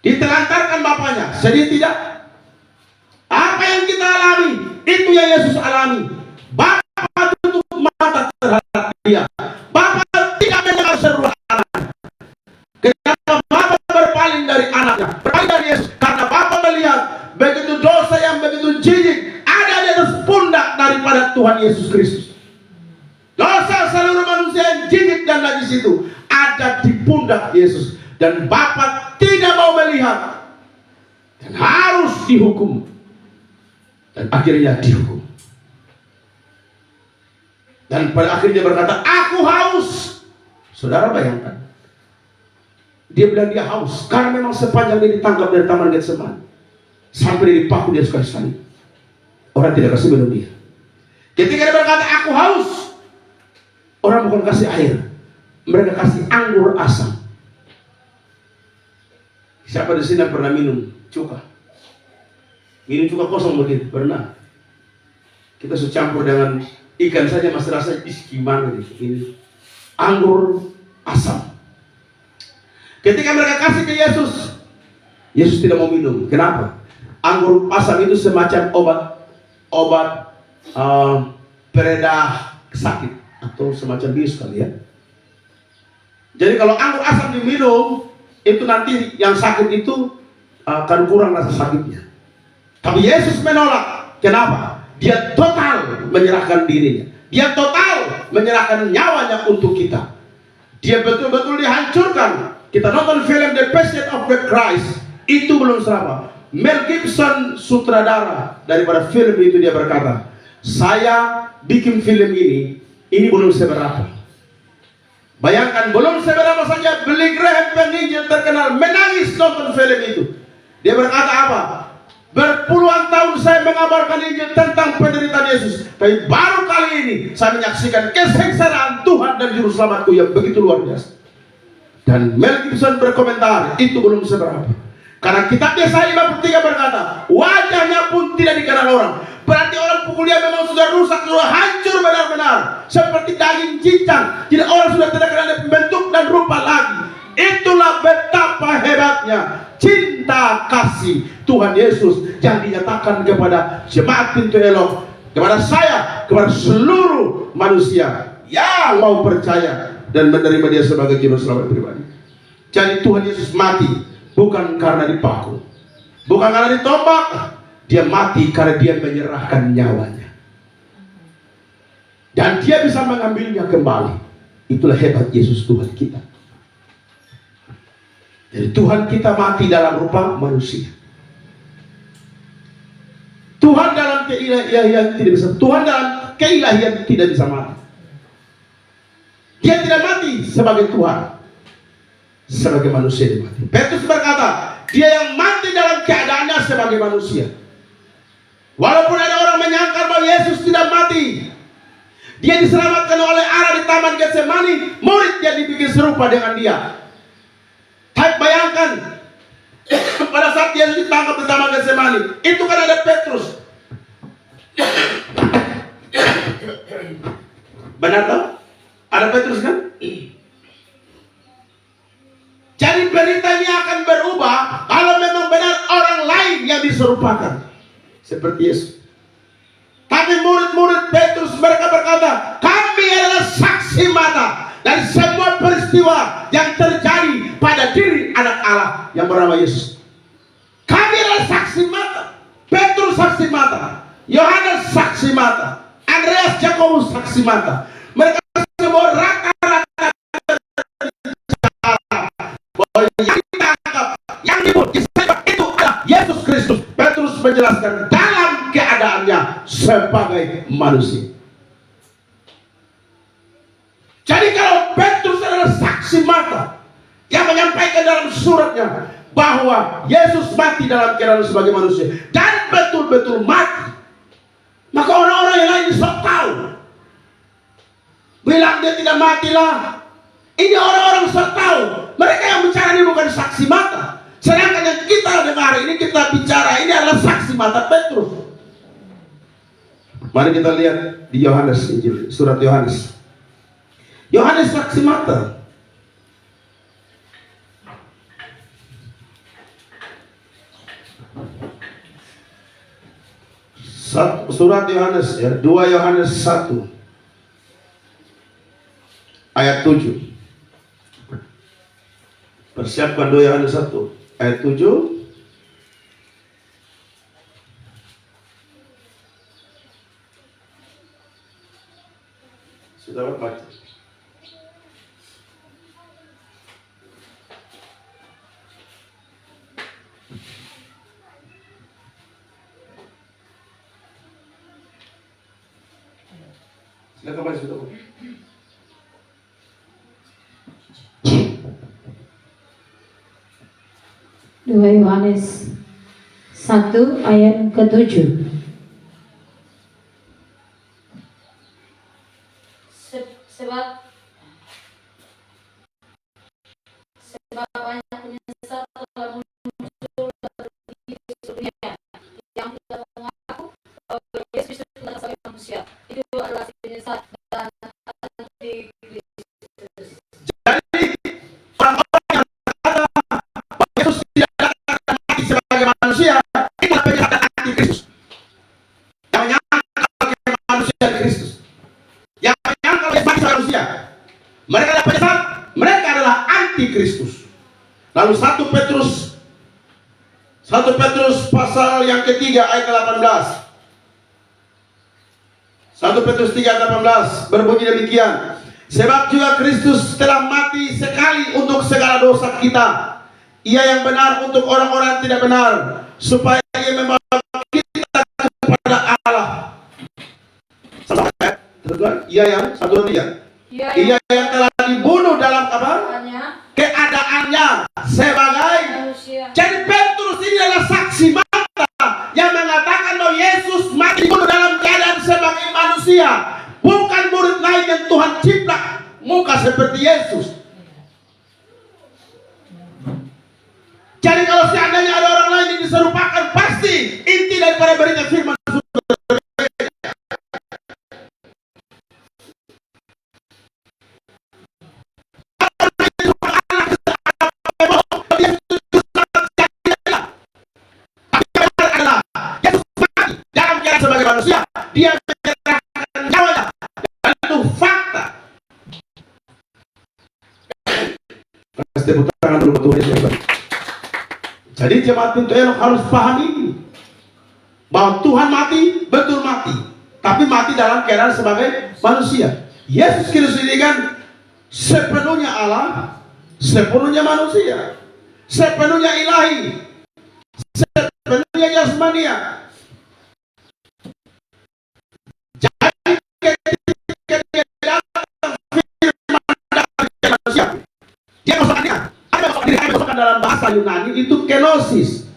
Ditelantarkan bapaknya, sedih tidak? Apa yang kita alami, itu yang Yesus alami. Bapak tutup mata terhadap dia. Bapak tidak mendengar seruan anaknya. Kenapa Bapak berpaling dari anaknya? Berpaling dari Yesus. Karena Bapak melihat begitu dosa yang begitu jijik ada di atas pundak daripada Tuhan Yesus Kristus. Dosa seluruh manusia yang jijik dan najis itu ada di pundak Yesus. Dan Bapak tidak mau melihat. Dan harus dihukum. Dan akhirnya dihukum. Dan pada akhirnya berkata, aku haus. Saudara bayangkan. Dia bilang dia haus. Karena memang sepanjang dia ditangkap dari Taman Getsemani. Sampai dia dipaku di atas kayu salib. Orang tidak kasih minum dia. Ketika dia berkata, aku haus. Orang bukan kasih air. Mereka kasih anggur asam. Siapa di sini yang pernah minum cuka? Minum cuka kosong begitu, pernah? Kita sudah campur dengan ikan saja masih rasa gimana ini anggur asam. Ketika mereka kasih ke Yesus, Yesus tidak mau minum. Kenapa? Anggur asam itu semacam obat peredah sakit atau semacam bius kali ya. Jadi kalau anggur asam diminum, itu nanti yang sakit itu akan kurang rasa sakitnya. Tapi Yesus menolak. Kenapa? Dia total menyerahkan dirinya. Dia total menyerahkan nyawanya untuk kita. Dia betul-betul dihancurkan. Kita nonton film The Passion of the Christ. Itu belum selama. Mel Gibson sutradara daripada film itu dia berkata, saya bikin film ini belum seberapa. Bayangkan belum seberapa saja Billy Graham penginjil terkenal menangis nonton film itu. Dia berkata apa? Berpuluhan tahun saya mengabarkan Injil tentang penderitaan Yesus, tapi baru kali ini saya menyaksikan kesengsaraan Tuhan dan Juru Selamatku yang begitu luar biasa. Dan Mel Gibson berkomentar, itu belum seberapa. Karena kitab Yesaya 53 berkata, wajahnya pun tidak dikenal orang. Berarti orang pukul dia memang sudah rusak, sudah hancur benar-benar. Seperti daging cincang. Jadi orang sudah tidak kenal bentuk dan rupa lagi. Itulah betapa hebatnya cinta kasih Tuhan Yesus yang dinyatakan kepada jemaat Pintu Elok, kepada saya, kepada seluruh manusia yang mau percaya dan menerima dia sebagai Juru Selamat pribadi. Jadi Tuhan Yesus mati bukan karena dipaku, bukan karena ditombak. Dia mati karena dia menyerahkan nyawanya. Dan dia bisa mengambilnya kembali. Itulah hebat Yesus Tuhan kita. Jadi Tuhan kita mati dalam rupa manusia. Tuhan dalam keilahian tidak bisa. Tuhan dalam keilahian tidak bisa mati. Dia tidak mati sebagai Tuhan, sebagai manusia dia mati. Petrus berkata, dia yang mati dalam keadaannya sebagai manusia. Walaupun ada orang menyangka bahwa Yesus tidak mati, dia diselamatkan oleh Allah di Taman Getsemani. Murid dia dibikin serupa dengan dia. Tapi bayangkan, pada saat Yesus ditangkap di Taman Getsemani, itu kan ada Petrus. Benar tak? Ada Petrus kan? Jadi beritanya akan berubah kalau memang benar orang lain yang diserupakan seperti Yesus. Tapi murid-murid Petrus mereka berkata, kami adalah saksi mata dari semua peristiwa yang terjadi pada diri anak Allah yang bernama Yesus. Kami adalah saksi mata. Petrus saksi mata, Yohanes saksi mata, Andreas, Yakobus saksi mata. Mereka semua rata-rata bahwa yang ditangkap, yang dibunuh, itu adalah Yesus Kristus. Petrus menjelaskan dalam keadaannya sebagai manusia. Jadi kalau Petrus adalah saksi mata yang menyampaikan dalam suratnya bahwa Yesus mati dalam keadaan sebagai manusia dan betul-betul mati, maka orang-orang yang lain bisa tahu bilang dia tidak matilah. Ini orang-orang tahu. Mereka yang bicara ini bukan saksi mata. Sedangkan yang kita dengar ini, kita bicara ini adalah saksi mata Petrus. Mari kita lihat di Yohanes, Injil, surat Yohanes. Yohanes saksi mata. Surat Yohanes ya, 2 Yohanes 1 ayat 7. Persiapkan 2 Yohanes 1 ayat 7. Sudah baca. Silakan baca, sudah. 2 Yohanes 1 ayat ke-7. Sebab banyak penyesat telah muncul di dunia yang tidak mengaku bahwa Yesus adalah sebagai manusia. Itu adalah si penyesat dan antikristus. Jadi orang-orang yang berkata bahwa Yesus tidak akan mati sebagai manusia, itulah penyesat dan antikristus. Yang menyangkal sebagai manusia di Kristus, yang menyangkal Yesus sebagai manusia, mereka adalah penyesat, mereka adalah antikristus. Lalu 1 Petrus pasal yang ketiga ayat 18. 1 Petrus 3:18 berbunyi demikian. Sebab juga Kristus telah mati sekali untuk segala dosa kita. Ia yang benar untuk orang-orang tidak benar, supaya ia membawa kita kepada Allah. Ia yang 1:3. Ia yang telah dibunuh dalam keadaannya sebagai manusia. Jadi Petrus ini adalah saksi mata yang mengatakan bahwa Yesus mati dibunuh dalam keadaan sebagai manusia, bukan murid lain yang Tuhan cipta muka seperti Yesus. Jadi kalau seandainya ada orang lain yang diserupakan, pasti inti daripada berita firman sebagai manusia, dia menyerahkan nyawanya, dan itu fakta. Kasih tepuk tangan dulu buat Tuhan. Jadi jemaat pintu elok harus paham ini, bahwa Tuhan mati, betul mati, tapi mati dalam keadaan sebagai manusia. Yesus Kristus ini kan sepenuhnya Allah, sepenuhnya manusia, sepenuhnya ilahi, sepenuhnya jasmania. Dalam bahasa Yunani itu kenosis.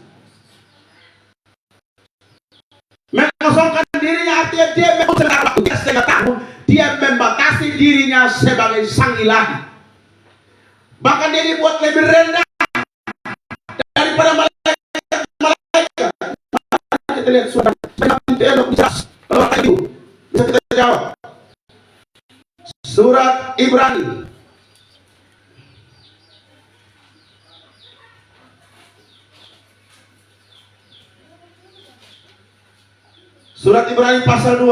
Mengosongkan dirinya artinya dia dia membatasi dirinya sebagai sang ilahi. Bahkan dia dibuat lebih rendah daripada malaikat. Kita lihat suara itu. Bisa kita jawab. Surat Ibrani pasal 2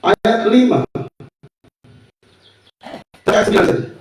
ayat 5 ayat 9.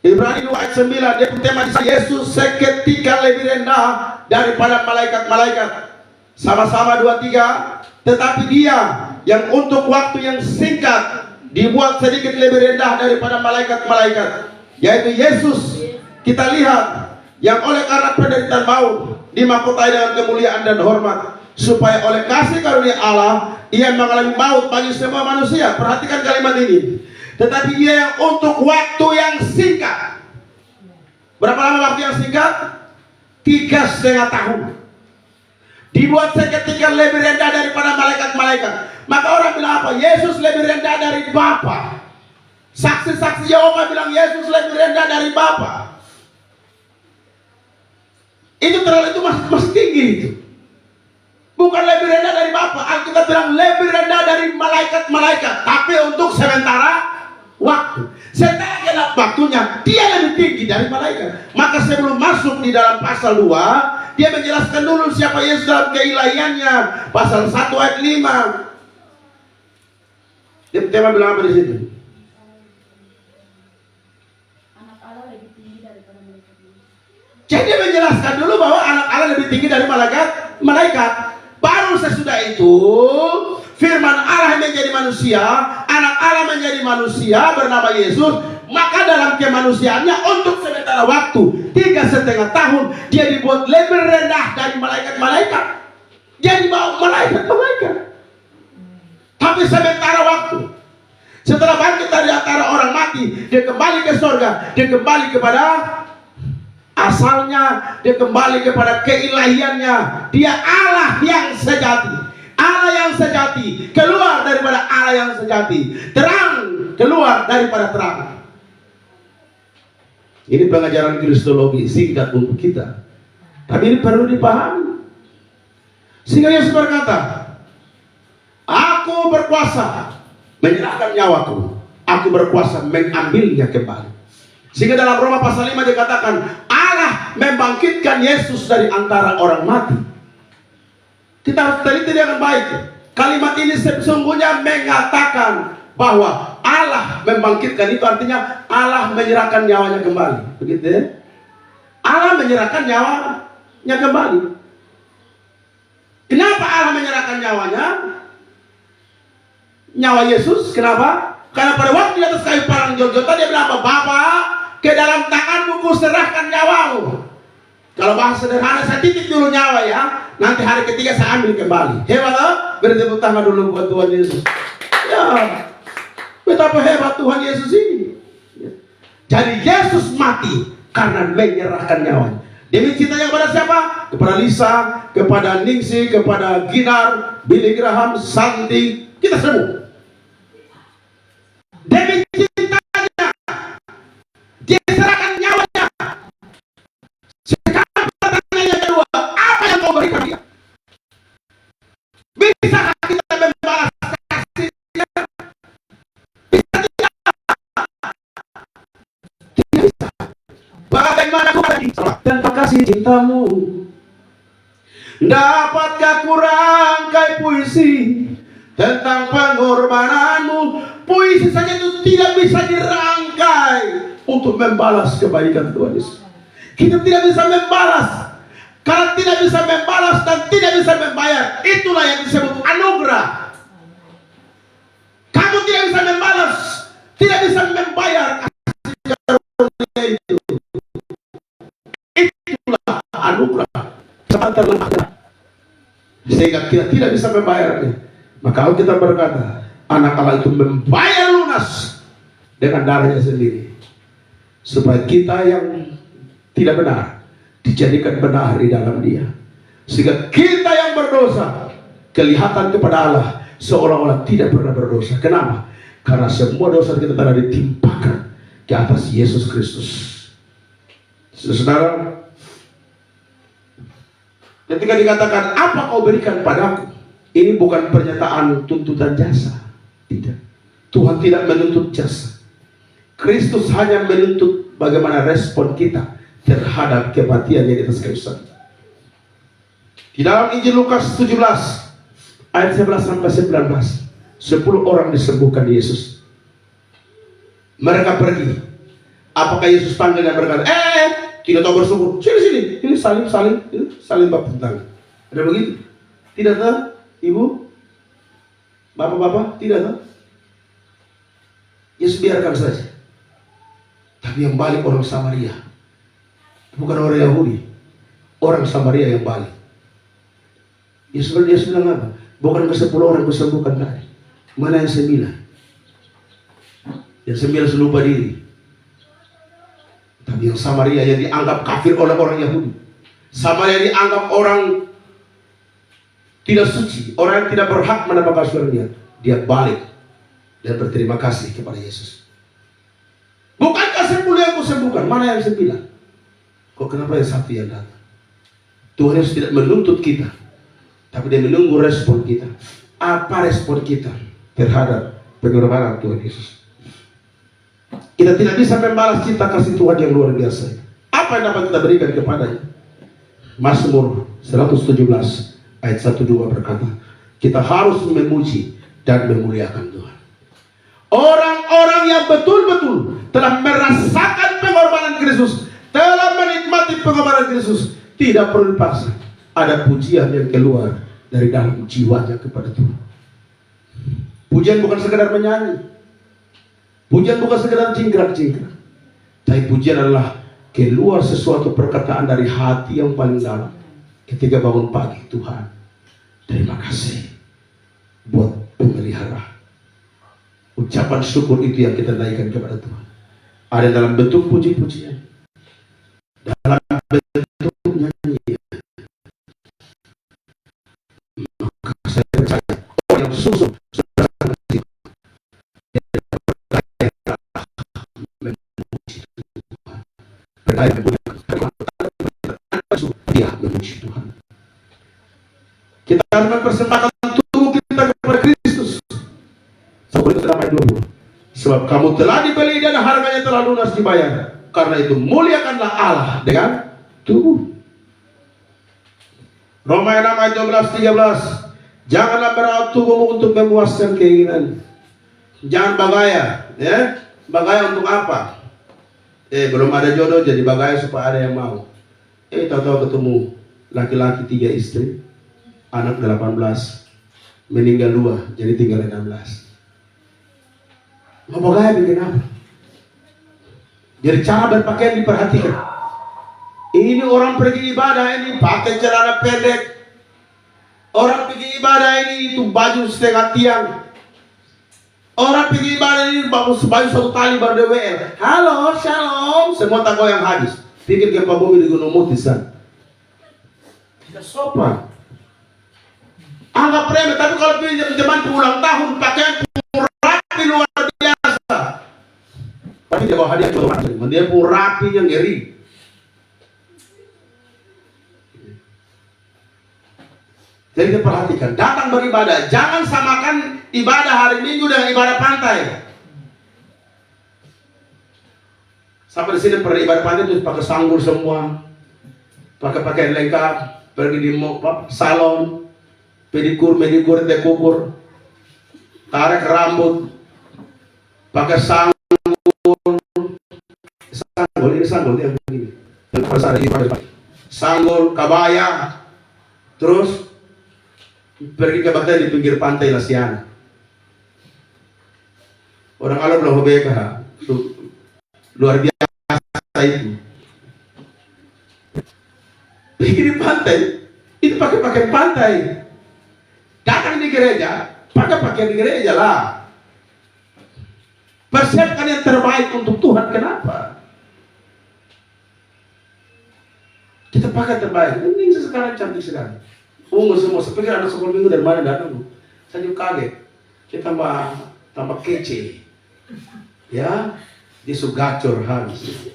Ibrani 2 ayat 9, dia bertema di Yesus seketika lebih rendah daripada malaikat-malaikat. Sama-sama 2-3. Tetapi dia yang untuk waktu yang singkat dibuat sedikit lebih rendah daripada malaikat-malaikat, yaitu Yesus. Kita lihat yang oleh karena penderitaan maut dimahkotai dengan kemuliaan dan hormat, supaya oleh kasih karunia Allah ia mengalami maut bagi semua manusia. Perhatikan kalimat ini. Tetapi dia yang untuk waktu yang singkat. Berapa lama waktu yang singkat? 3,5 tahun. Dibuat seketika lebih rendah daripada malaikat-malaikat. Maka orang bilang apa? Yesus lebih rendah dari Bapa. Saksi-saksi Yehova bilang Yesus lebih rendah dari Bapa. Itu masih tinggi itu. Bukan lebih rendah dari Bapa. Alkitab bilang lebih rendah dari malaikat-malaikat. Tapi untuk sementara waktu. Setelah genap waktunya, dia lebih tinggi dari malaikat. Maka sebelum masuk di dalam pasal 2, dia menjelaskan dulu siapa Yesus dalam keilahiannya. Pasal 1 ayat 5. Dia tema bilang apa di situ? Anak Allah lebih tinggi daripada malaikat. Jadi menjelaskan dulu bahwa anak Allah lebih tinggi dari malaikat. Baru sesudah itu firman Allah menjadi manusia, anak Allah menjadi manusia bernama Yesus. Maka dalam kemanusiaannya untuk sementara waktu 3,5 tahun dia dibuat lebih rendah dari malaikat-malaikat. Dia dibawa malaikat-malaikat. Tapi sementara waktu, setelah bangkit dari antara orang mati, dia kembali ke surga, dia kembali kepada asalnya, dia kembali kepada keilahiannya. Dia Allah yang sejati. Allah yang sejati keluar daripada Allah yang sejati. Terang keluar daripada terang. Ini pengajaran kristologi singkat untuk kita. Tapi ini perlu dipahami. Sehingga Yesus berkata, aku berkuasa menyerahkan nyawaku. Aku berkuasa mengambilnya kembali. Sehingga dalam Roma pasal 5 dikatakan Allah membangkitkan Yesus dari antara orang mati. Kita harus teliti dengan baik. Kalimat ini sesungguhnya mengatakan bahwa Allah membangkitkan, itu artinya Allah menyerahkan nyawanya kembali. Begitu ya? Allah menyerahkan nyawanya kembali. Kenapa Allah menyerahkan nyawanya? Nyawa Yesus, kenapa? Karena pada waktu di atas kayu parang Golgota dia bilang apa? Bapa, ke dalam tanganmu ku serahkan nyawamu. Kalau bahasa sederhana, saya titip dulu nyawa ya, nanti hari ketiga saya ambil kembali. Hebat loh? Beri tepuk tangan dulu buat Tuhan Yesus. Ya, betapa hebat Tuhan Yesus ini. Jadi Yesus mati karena menyerahkan nyawanya. Demi cintanya kepada siapa? Kepada Lisa, kepada Ningsi, kepada Ginar, Billy Graham, Santi, kita semua. Demi cintanya, dia serahkan nyawanya. Sekarang pertanyaannya kedua, apa yang kau berikan dia? Bisakah kita membalas kasihnya? Bisa tidak? Tidak bisa. Bagaimana kau tadi? Tanpa kasih cintamu, dapatkah ku rangkai puisi tentang pengorbananmu? Puisi saja itu tidak bisa dirangkai untuk membalas kebaikan Tuhan Yesus. Kita tidak bisa membalas. Kalau tidak bisa membalas dan tidak bisa membayar, itulah yang disebut anugerah. Kamu tidak bisa membalas, tidak bisa membayar kasih karunia itu. Itulah anugerah. Sehingga kita tidak bisa membayarnya. Maka kalau kita berkata, anak Allah itu membayar lunas dengan darahnya sendiri, supaya kita yang tidak benar dijadikan benar di dalam dia. Sehingga kita yang berdosa kelihatan kepada Allah seolah-olah tidak pernah berdosa. Kenapa? Karena semua dosa kita telah ditimpakan ke atas Yesus Kristus. Saudara, ketika dikatakan apa kau berikan padaku, ini bukan pernyataan tuntutan jasa. Tidak. Tuhan tidak menuntut jasa. Kristus hanya menuntut bagaimana respon kita terhadap kematian yang di atas kayu salib. Di dalam Injil Lukas 17 ayat 11 sampai 19, 10 orang disembuhkan Yesus. Mereka pergi. Apakah Yesus panggil dan berkata, tidak tahu bersyukur, sini, ini salin bapak tangan. Ada begitu? Tidak tahu, ibu, bapak-bapak, tidak tahu. Yesus biarkan saja. Tapi yang balik orang Samaria, bukan orang Yahudi, orang Samaria yang balik. Yesus bilang apa? Bukan ke 10 orang kusembuhkan tadi. Mana yang 9? Yang 9 selupa diri. Tapi yang Samaria yang dianggap kafir oleh orang Yahudi, Samaria dianggap orang tidak suci, orang yang tidak berhak mendapatkan surga, dia balik dan berterima kasih kepada Yesus. Bukankah sepuluh yang kusembuhkan? Mana yang sembilan? Kok kenapa yang satu yang datang? Tuhan Yesus tidak menuntut kita, tapi dia menunggu respon kita. Apa respon kita terhadap pengorbanan Tuhan Yesus? Kita tidak bisa membalas cinta kasih Tuhan yang luar biasa. Apa yang dapat kita berikan kepadanya? Mazmur 117 ayat 1-2 berkata, kita harus memuji dan memuliakan Tuhan. Orang-orang yang betul-betul telah merasakan pengorbanan Kristus, telah menikmati pengorbanan Kristus, tidak perlu dipaksa. Ada pujian yang keluar dari dalam jiwanya kepada Tuhan. Pujian bukan sekedar menyanyi, pujian bukan sekedar cingkrang-cingkrang, tapi pujian adalah keluar sesuatu perkataan dari hati yang paling dalam. Ketika bangun pagi, Tuhan, terima kasih buat pemelihara. Ucapan syukur itu yang kita naikkan kepada Tuhan. Ada dalam bentuk puji-pujian, dalam bentuk nyanyian. Maka saya percaya orang yang sungguh dia memuji Tuhan. Kita harus mempersembahkan tubuh kita kepada Kristus. Ayat 20. Sebab kamu telah dibeli dan harganya telah lunas dibayar. Karena itu muliakanlah Allah dengan tubuh. Roma 6 ayat 12-13. Janganlah merawat tubuhmu untuk memuaskan keinginan. Jangan bagaya, ya. Bagaya untuk apa? Belum ada jodoh jadi bagaya supaya ada yang mau. Tahu-tahu ketemu laki-laki 3 istri, anak 18, meninggal 2, jadi tinggal 16. Mau bagaya bikin apa? Jadi cara berpakaian diperhatikan. Ini orang pergi ibadah ini pakai celana pendek. Orang pergi ibadah ini itu baju setengah tiang. Orang pergi ibadah ini baju satu tali baru DWL. Halo, shalom. Semua tak yang habis. Pikir gempa bumi di Gunung Mutisan. Tidak sopan. Anggap remeh, tapi kalau teman ulang tahun pakaian rapi luar biasa. Pasti dia bawa hadiah ke teman. Dia pun rapi yang ngeri. Jadi kita perhatikan, datang beribadah, jangan samakan ibadah hari Minggu dengan ibadah pantai. Sampai di sini pernah ibadah pantai itu pakai sanggul semua, pakai pakaian lengkap, pergi di salon, pedikur, dekukur, tarik rambut, pakai sanggul dia begini, sanggul, kabaya, terus pergi ke bakti di pinggir pantai Lasiana. Orang alam belum BK, luar biasa itu. Pergi di pantai, itu pakai pakaian pantai. Datang di gereja, pakai pakaian di gereja lah. Persiapkan yang terbaik untuk Tuhan. Kenapa? Kita pakai terbaik. Ini sekarang cantik sekali. Ungu semua. Saya pikir anak sekolah minggu dari mana datang. Saya juga kaget. Kita tambah kece. Ya, dia gacor habis.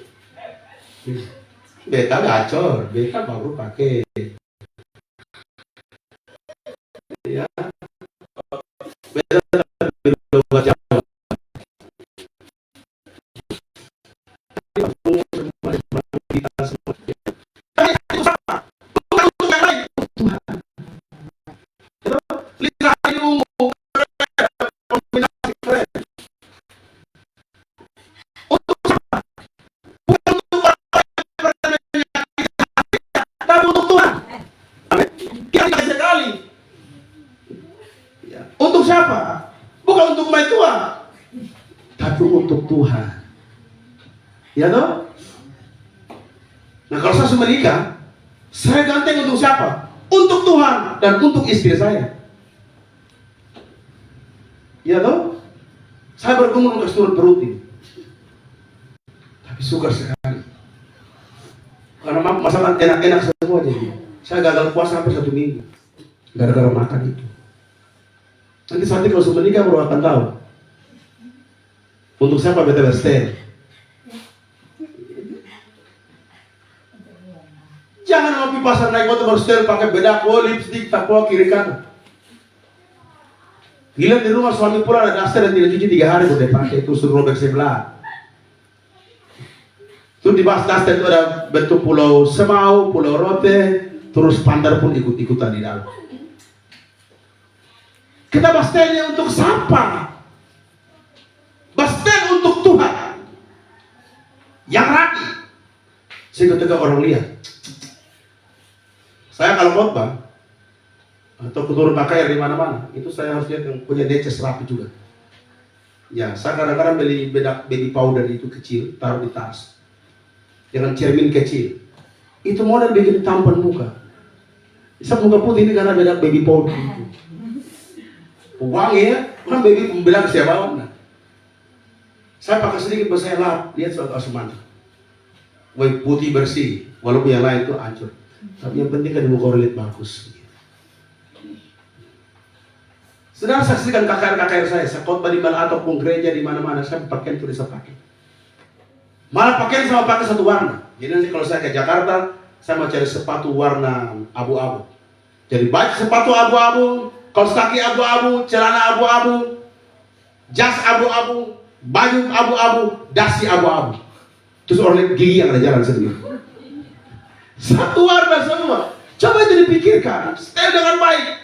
Beta gacor, beta baru pakai. Ya, beta gacor. Untuk siapa? Bukan untuk main tua, tapi untuk Tuhan. Ya toh? Nah kalau saya menikah, saya ganteng untuk siapa? Untuk Tuhan dan untuk istri saya. Ya toh? Saya bergumul ke seluruh berutin, tapi suka sekali. Karena masakan enak-enak semua jadi. Saya gagal puasa sampai 1 minggu. gara-gara makan itu. Nanti saat kalau sudah menikah baru akan tahu untuk siapa beta bersetel. Jangan ngopi pasar naik motor bersetel pakai bedak, lipstick, takwa kiri kanan. Gila di rumah suami pulang ada daster dan tidak cuci 3 hari udah pakai itu suruh robek sebelah. Itu di bawah daster itu ada bentuk pulau Semau, pulau Rote, terus Pandar pun ikut-ikutan di dalam. Kita bastelnya untuk siapa? Bastel untuk Tuhan yang rapi. Sehingga ketika orang lihat, saya kalau khotbah atau turun pakaian di mana-mana, itu saya harus lihat yang punya deces rapi juga. Ya, saya kadang-kadang beli baby powder itu kecil, taruh di tas dengan cermin kecil. Itu model bikin tampan muka. Bisa muka putih ini karena beda baby powder itu. Wangi ya, kan baby bilang siapa warna. Saya pakai sedikit baru saya lap, lihat suatu asuman. Wah, putih bersih, walaupun yang lain itu hancur. Tapi yang penting kan di muka orang lihat bagus. Saudara saksikan KKR saya khotbah di mana ataupun gereja di mana-mana, saya pakaian itu bisa pakai. Malah pakaian sama pakai satu warna. Jadi nanti kalau saya ke Jakarta, saya mau cari sepatu warna abu-abu. Jadi baju sepatu abu-abu, kaos kaki abu-abu, celana abu-abu, jas abu-abu, baju abu-abu, dasi abu-abu. Terus orang lihat gigi yang ada jalan sendiri. Satu warna semua. Coba itu dipikirkan, setel dengan baik.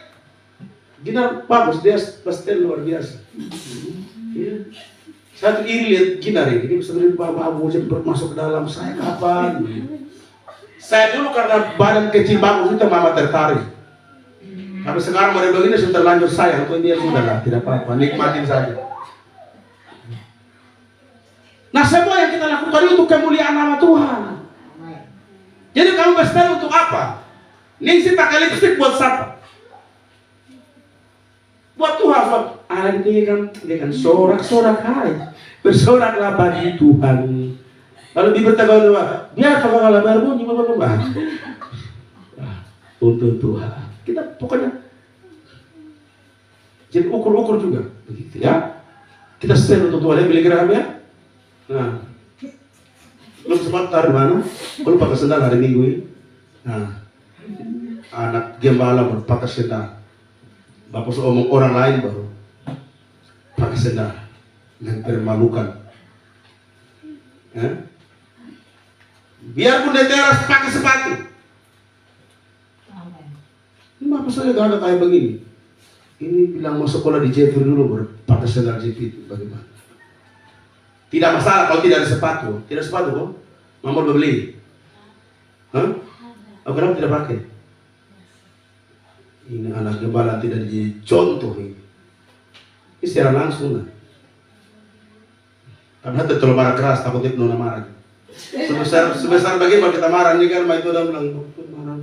Ginar bagus, dia pastel luar biasa. Ya. Saya tuh iri lihat Ginar ini sebenarnya babu masuk ke dalam saya kapan? Saya dulu karena badan kecil bagus itu mama tertarik. Tapi sekarang model begini sudah terlanjur sayang, tuh dia sudah lah, tidak apa-apa, nikmatin saja. Nah semua yang kita lakukan itu untuk kemuliaan nama Tuhan. Jadi kamu pastel untuk apa? Ningsi pakai lipstick buat siapa? Buat Tuhan, buat dia kan sorak-sorak hai. Bersoraklah bagi Tuhan. Lalu diberitakan biar kalau kalah bunyi untuk Tuhan. Kita pokoknya jadi ukur-ukur juga begitu ya. Kita stand untuk Tuhan, beli geram ya. Nah, lu sempat taruh mana? Lu pakai sendal hari Minggu ini. Nah, anak gembala baru pakai sendal. Bapak omong orang lain baru pakai sendal, mempermalukan. Ya? Biarpun di teras pakai sepatu. Kenapa saya gak ada kayak begini? Ini bilang mau sekolah di Jeffrey dulu baru pakai sendal Jeffrey itu bagaimana? Tidak masalah kalau tidak ada sepatu. Tidak sepatu kok? Mama udah beli. Hah? Oh, kenapa tidak pakai? Ini anak gembala tidak dicontoh ini. Ini secara langsung lah. Karena terlalu marah keras, takutnya nona marah. Sebesar bagaimana kita marah ini kan, itu udah bilang, marah,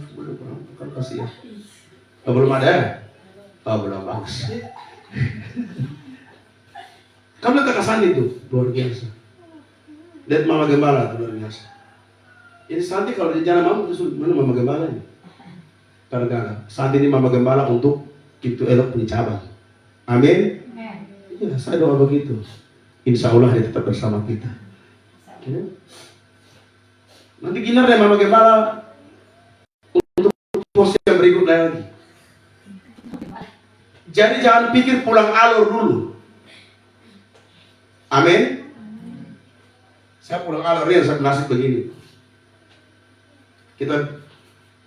kan kasihan. Oh, belum ada? Oh, belum bagus. Kamu lihat kekasan itu, luar biasa. Lihat mama gembala, luar biasa. Ini Santi kalau di jalan mama, mana mama gembala ini? Karena saat ini mama gembala untuk itu elok punya cabang. Amin. Ya, saya doa begitu. Insya Allah dia tetap bersama kita. Ya. Nanti Ginar deh mama gembala untuk pos yang berikutnya lagi. Jadi jangan pikir pulang alur dulu. Amin. Saya pulang alur ya, saya nasib begini. Kita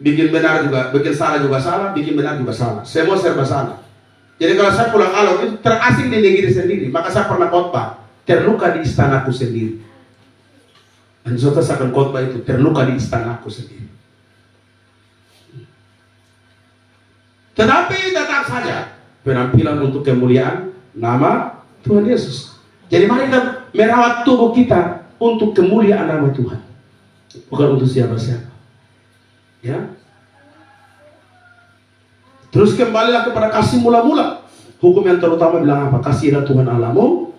bikin benar juga, bikin salah juga salah, bikin benar juga salah. Semua serba salah. Jadi kalau saya pulang alur itu terasing di negeri sendiri, maka saya pernah khotbah terluka di istanaku sendiri. Dan suatu saya akan khotbah itu terluka di istanaku sendiri. Tetapi tetap saja penampilan untuk kemuliaan nama Tuhan Yesus. Jadi mari kita merawat tubuh kita untuk kemuliaan nama Tuhan, bukan untuk siapa-siapa. Ya. Terus kembalilah kepada kasih mula-mula. Hukum yang terutama bilang apa? Kasihilah Tuhan Allahmu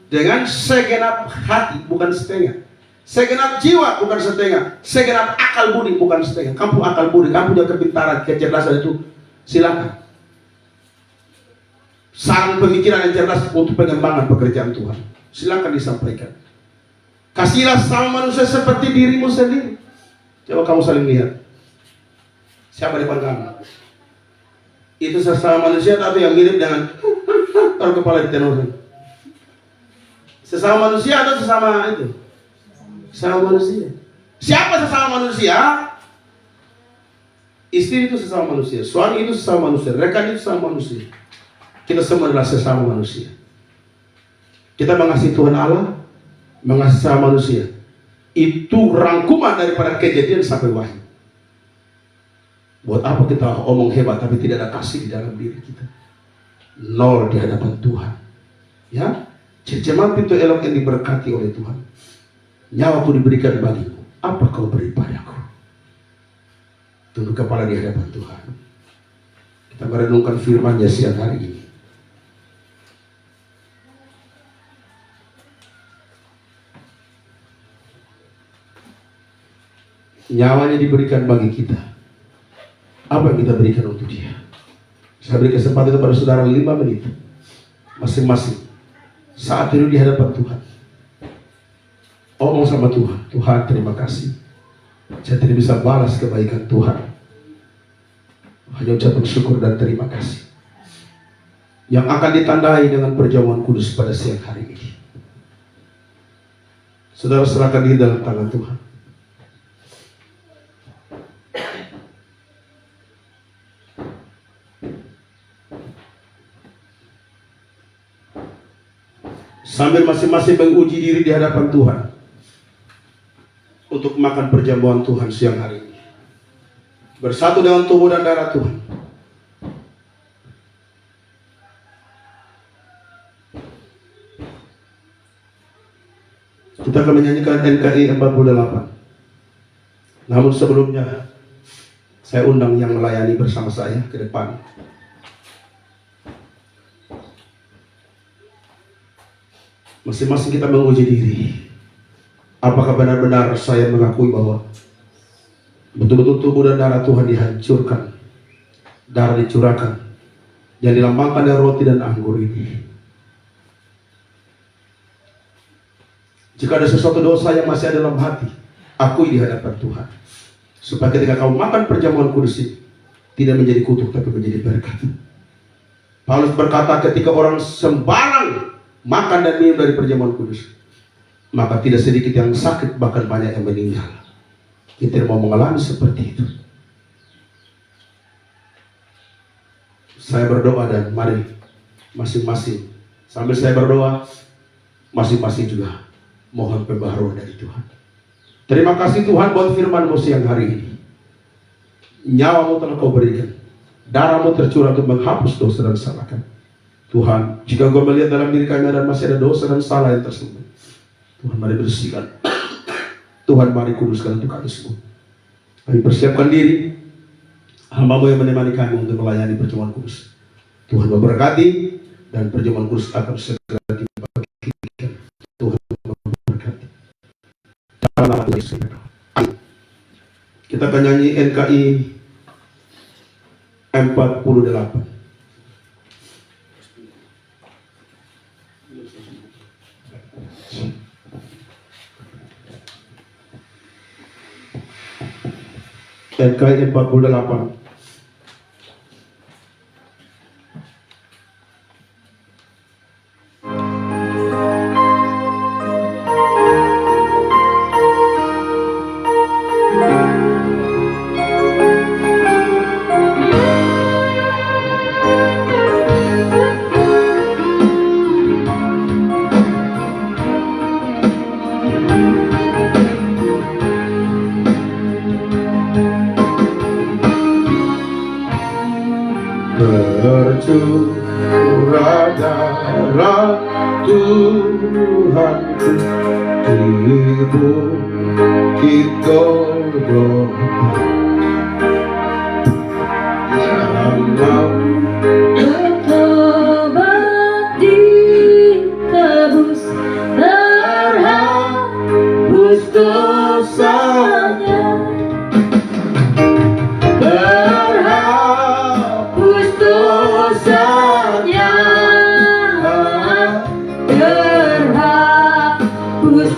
dengan segenap hati, bukan setengah. Segenap jiwa, bukan setengah. Segenap akal budi, bukan setengah. Kamu akal budi, kamu punya kepintaran, kecerdasan itu silakan. saran pemikiran yang cerdas untuk pengembangan pekerjaan Tuhan. Silakan disampaikan. Kasihlah sama manusia seperti dirimu sendiri. Coba kamu saling lihat. Siapa depan kamu? Itu sesama manusia atau yang mirip dengan taruh kepala di tenor? Sesama manusia atau sesama itu? Sesama manusia. Siapa sesama manusia? Istri itu sesama manusia, suami itu sesama manusia, rekan itu sesama manusia. Kita semua adalah sesama manusia. Kita mengasihi Tuhan Allah, mengasihi sesama manusia. Itu rangkuman daripada Kejadian sampai Wahyu. Buat apa kita omong hebat tapi tidak ada kasih di dalam diri kita? Nol di hadapan Tuhan. Ya, ceceman pintu elok yang diberkati oleh Tuhan. Nyawaku diberikan bagimu. Apa kau beri padaku? Tunduk kepala di hadapan Tuhan. Kita merenungkan firman-Nya siang hari ini. Nyawanya diberikan bagi kita. Apa yang kita berikan untuk dia? Saya beri kesempatan kepada saudara 5 menit masing-masing saat itu di hadapan Tuhan. Omong sama Tuhan. Tuhan, terima kasih. Saya tidak bisa balas kebaikan Tuhan. Hanya ucapan syukur dan terima kasih yang akan ditandai dengan perjamuan kudus pada siang hari ini. Saudara serahkan diri dalam tangan Tuhan. Sambil masing-masing menguji diri di hadapan Tuhan untuk makan perjamuan Tuhan siang hari ini, bersatu dengan tubuh dan darah Tuhan. Kita akan menyanyikan NKI 48. Namun sebelumnya saya undang yang melayani bersama saya ke depan. Masing-masing kita menguji diri. Apakah benar-benar saya mengakui bahwa betul-betul tubuh dan darah Tuhan dihancurkan, darah dicurahkan, yang dilambangkan dengan roti dan anggur ini. Jika ada sesuatu dosa yang masih ada dalam hati, akui di hadapan Tuhan, supaya ketika kau makan perjamuan kudus ini tidak menjadi kutuk tapi menjadi berkat. Paulus berkata, ketika orang sembarang makan dan minum dari perjamuan kudus, maka tidak sedikit yang sakit, bahkan banyak yang meninggal. Kita tidak mau mengalami seperti itu. Saya berdoa dan mari masing-masing sambil saya berdoa, masing-masing juga mohon pembaharuan dari Tuhan. Terima kasih Tuhan buat firman-Mu siang hari ini. Nyawamu telah Kau berikan, darah-Mu tercurah untuk menghapus dosa dan salahkan. Tuhan, jika Kau melihat dalam diri kami dan masih ada dosa dan salah yang tersembunyi, Tuhan mari bersihkan. Tuhan mari kuduskan untuk kami semua. Kami persiapkan diri, hamba-Mu yang menemani kami untuk melayani perjamuan kudus. Tuhan memberkati dan perjamuan kudus akan segera dibagikan. Tuhan memberkati. Dalam nama Yesus. Kita akan nyanyi NKI 48. NKI 48. Bercurah darah Tuhan di bukit Golgota, yang Bertobat ditebus, terhapus dosanya, terhapus dosanya.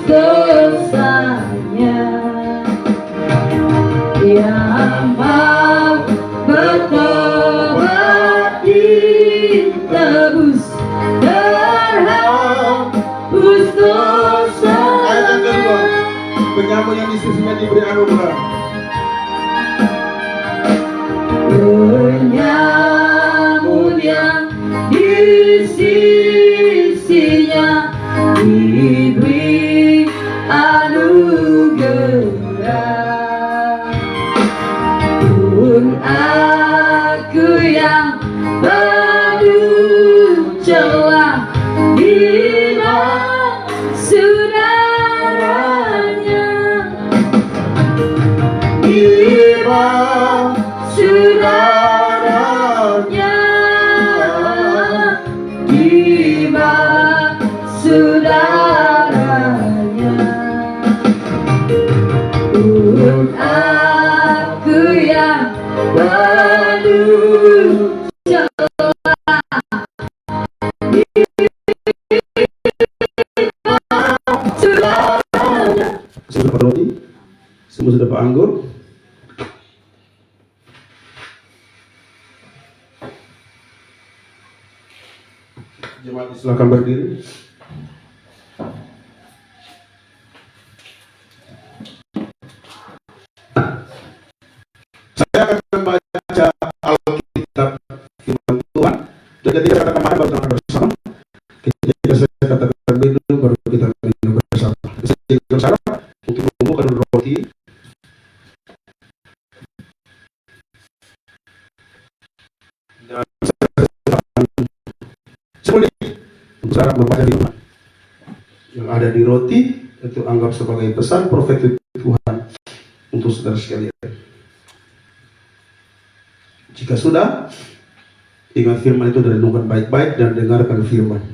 dosanya, yang mau bertobat ditebus, terhapus Ayat yang kedua, dosanya. penyamun yang di sisinya diberi anugerah. Penyamun yang di sisinya diberi anugerah. Pun aku yang penuh celah bila saudaranya, bila saudaranya, bila saudaranya. Pun aku yang penuh Semua dapat roti, semua sudah dapat anggur. Jemaat silakan berdiri. Saya akan membaca Alkitab firman Tuhan. Dan ketika katakan makan baru kita bersama. Ketika saya katakan minum baru kita minum bersama. Saya bersama untuk membuka roti. Dan saya cara membaca firman yang ada di roti itu anggap sebagai pesan profetik Tuhan untuk saudara sekalian. Jika sudah, ingat firman itu dan renungkan baik-baik dan dengarkan firman.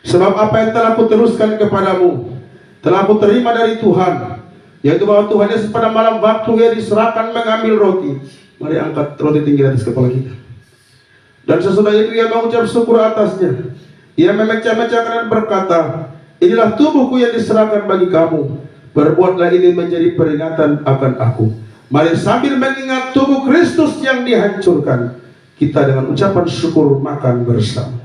Sebab apa yang telah kuteruskan kepadamu, telah kuterima dari Tuhan, yaitu bahwa Tuhan Yesus pada malam waktu ia diserahkan mengambil roti. Mari angkat roti tinggi atas kepala kita. Dan sesudah itu ia mengucap syukur atasnya. Ia memecah-mecahkan dan berkata, inilah tubuhku yang diserahkan bagi kamu. Berbuatlah ini menjadi peringatan akan aku. Mari sambil mengingat tubuh Kristus yang dihancurkan, kita dengan ucapan syukur makan bersama.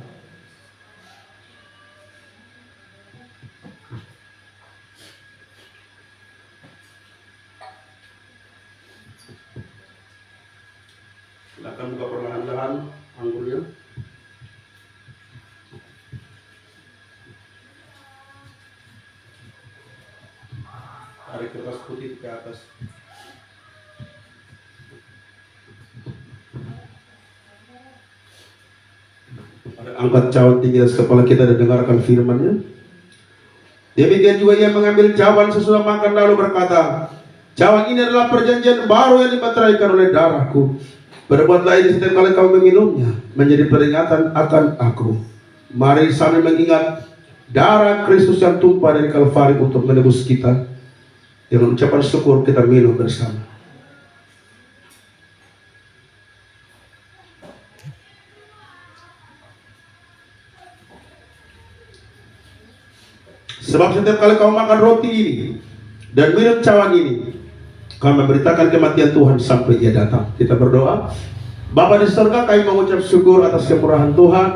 Silakan buka perlahan-lahan anggurnya. Tarik kertas putih ke atas. Angkat cawan tinggi atas kepala kita dan dengarkan firman-Nya. Demikian juga ia mengambil cawan sesudah makan lalu berkata, cawan ini adalah perjanjian baru yang dimeteraikan oleh darahku. Berbuatlah ini setiap kali kamu meminumnya menjadi peringatan akan aku. Mari sambil mengingat darah Kristus yang tumpah dari Kalvari untuk menebus kita. Dengan ucapan syukur kita minum bersama. Sebab setiap kali kau makan roti ini dan minum cawan ini, kau memberitakan kematian Tuhan sampai Ia datang. Kita berdoa. Bapa di surga, kami mengucap syukur atas kemurahan Tuhan.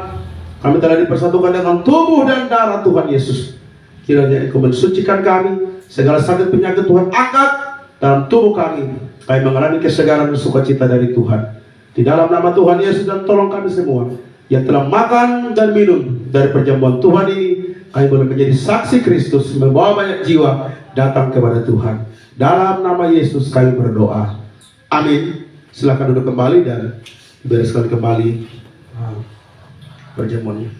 Kami telah dipersatukan dengan tubuh dan darah Tuhan Yesus. Kiranya Engkau mensucikan kami. Segala sakit penyakit Tuhan angkat dalam tubuh kami. Kami mengalami kesegaran dan sukacita dari Tuhan. Di dalam nama Tuhan Yesus, dan tolong kami semua yang telah makan dan minum dari perjamuan Tuhan ini, kami boleh menjadi saksi Kristus, membawa banyak jiwa datang kepada Tuhan. Dalam nama Yesus kami berdoa. Amin. Silakan duduk kembali dan bereskan kembali perjamuannya.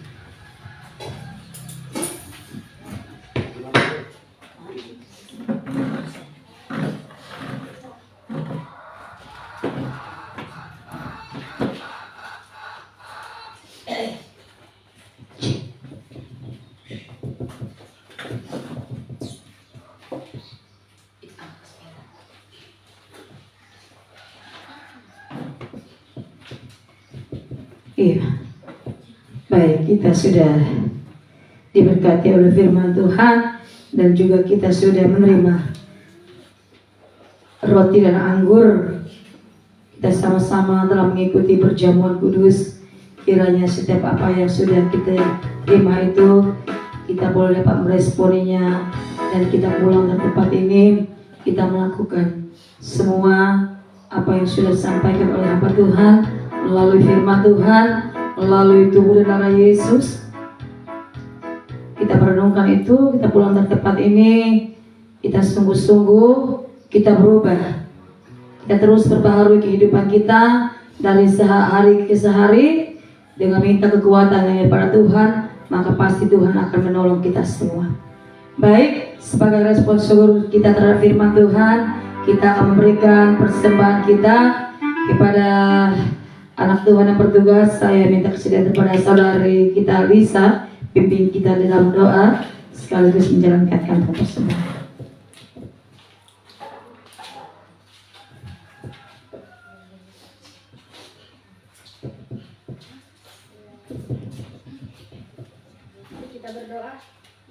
Iya. Baik, kita sudah diberkati oleh firman Tuhan. dan juga kita sudah menerima roti dan anggur. Kita sama-sama telah mengikuti perjamuan kudus. Kiranya setiap apa yang sudah kita terima itu kita boleh dapat meresponinya, dan kita pulang ke tempat ini kita melakukan semua apa yang sudah disampaikan oleh hamba Tuhan melalui firman Tuhan, melalui tubuh dan darah Yesus. Kita merenungkan itu, kita pulang ke tempat ini, kita sungguh-sungguh, kita berubah, kita terus perbaharui kehidupan kita dari sehari ke sehari dengan minta kekuatan daripada Tuhan, maka pasti Tuhan akan menolong kita semua. Baik, sebagai respon syukur kita terhadap firman Tuhan, kita akan memberikan persembahan kita kepada anak Tuhan yang bertugas. Saya minta kesediaan kepada saudari kita Lisa, pimpin kita dalam doa sekaligus menjalankan persembahan. Kita berdoa.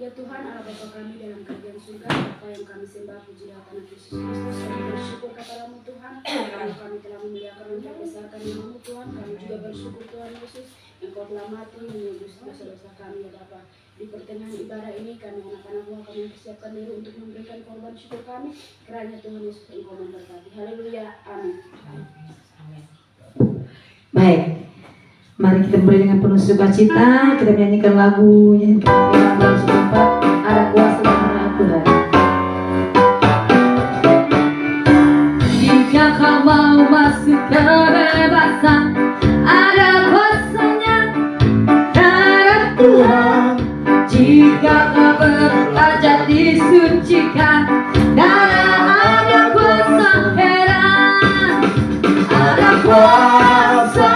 Ya Tuhan, Allah Bapa kami dalam kerjaan surga, apa yang kami sembah puji dan tanah Yesus Kristus, kami bersyukur kepada-Mu Tuhan, kalau kami telah memuliakan dan membesarkan nama-Mu Tuhan. Kami juga bersyukur Tuhan Yesus, Engkau telah mati menebus dosa-dosa kami. Ya Bapa, di pertengahan ibadah ini kami anak-anak buah kami mempersiapkan diri untuk memberikan korban syukur kami. Kiranya Tuhan Yesus Engkau memberkati. Haleluya, amin. Baik, mari kita beri dengan penuh sukacita. Kita menyanyikan lagu yang ada kuasa dan Tuhan. Jika kau mau masuk kebebasan, ada kuasanya darah Tuhan. Jika kau berhajat disucikan, darah ada kuasa heran. Ada kuasa.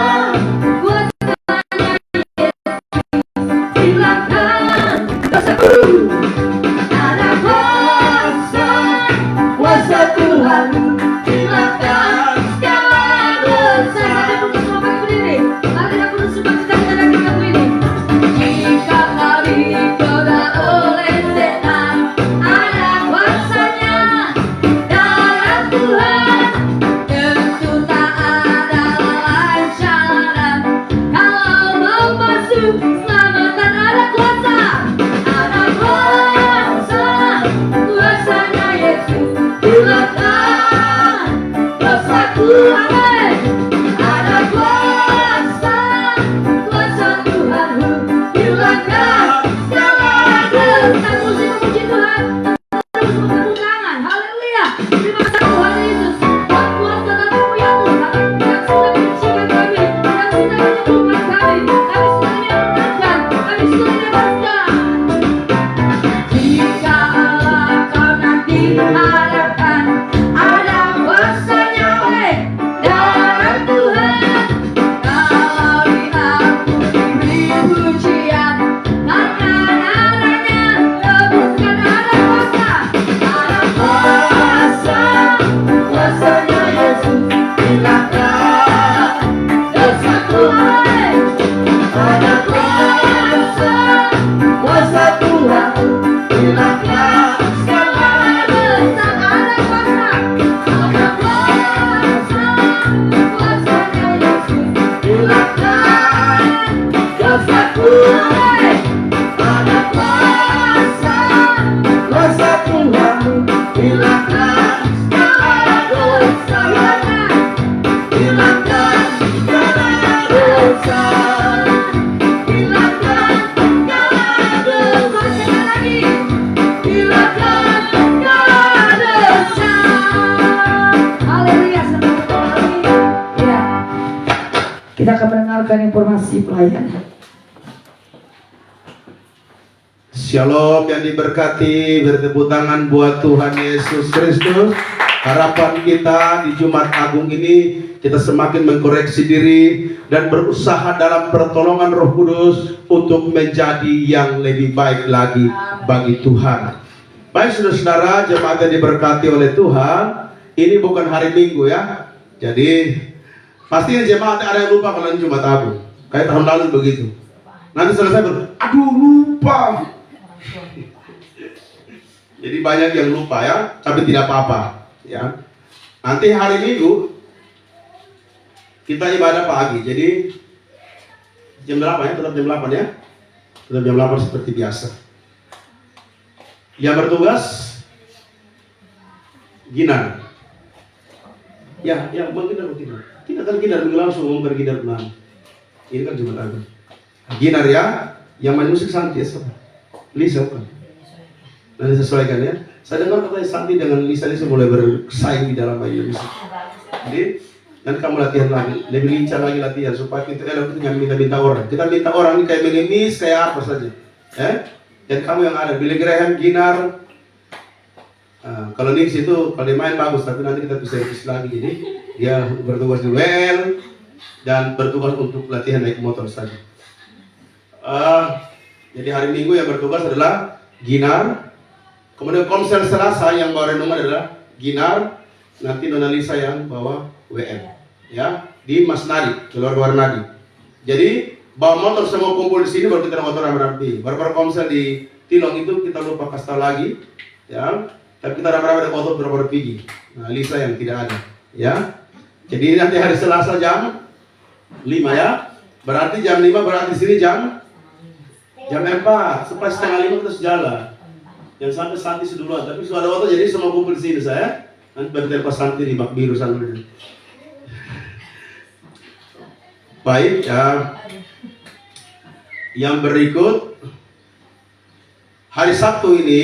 Kita akan mendengarkan informasi pelayanan. Shalom yang diberkati, bertepuk tangan buat Tuhan Yesus Kristus. Harapan kita di Jumat Agung ini, kita semakin mengkoreksi diri dan berusaha dalam pertolongan Roh Kudus untuk menjadi yang lebih baik lagi bagi Tuhan. Baik saudara-saudara, jemaat yang diberkati oleh Tuhan, ini bukan hari Minggu ya. Jadi pastinya jemaat ada yang lupa kalau ini Jumat Agung. Kayak tahun lalu begitu. Nanti selesai aduh lupa. Jadi banyak yang lupa ya, tapi tidak apa-apa ya. Nanti hari Minggu kita ibadah pagi. Jadi jam 8 ya, tetap jam 8 ya. Tetap jam 8 seperti biasa. Yang bertugas Ginar. Ya, Ginar. Tidak kan Ginar langsung berginar benar. Ini kan cuma aku. Ginar ya, yang main musik Santi ya, siapa? Lisa kan? Nanti sesuaikan ya. Saya dengar katanya Santi dengan Lisa mulai bersaing di dalam main musik. Jadi nanti kamu latihan lagi, lebih lincah lagi latihan supaya kita jangan minta orang. Kita minta orang ini kayak mengemis, kayak apa saja. Dan kamu yang ada, Billy Graham, Ginar. Kalau Nix itu kalau dia main bagus, tapi nanti kita bisa servis lagi. Jadi dia bertugas di WL dan bertugas untuk latihan naik motor saja. Jadi hari Minggu yang bertugas adalah Ginar. Kemudian konser Selasa yang bawa renungan adalah Ginar. Nanti Nona Lisa yang bawa WL. Ya, di Mas Nadi, keluar Nadi. Jadi bawa motor semua kumpul di sini baru kita motor rapi. Baru konser di Tilong itu kita lupa kasih tahu lagi. Ya, tapi kita rame-rame ada motor berapa pergi. Nah, Lisa yang tidak ada. Ya, jadi nanti hari Selasa jam 5 ya. Berarti jam 5 berarti sini jam 4, sampai setengah 5 kita sejalan. Yang sampai Santi seduluan, tapi sudah ada waktu jadi semua kumpul di sini saya. Nanti baru pas Santi di bak biru sana. Baik ya. Yang berikut hari Sabtu ini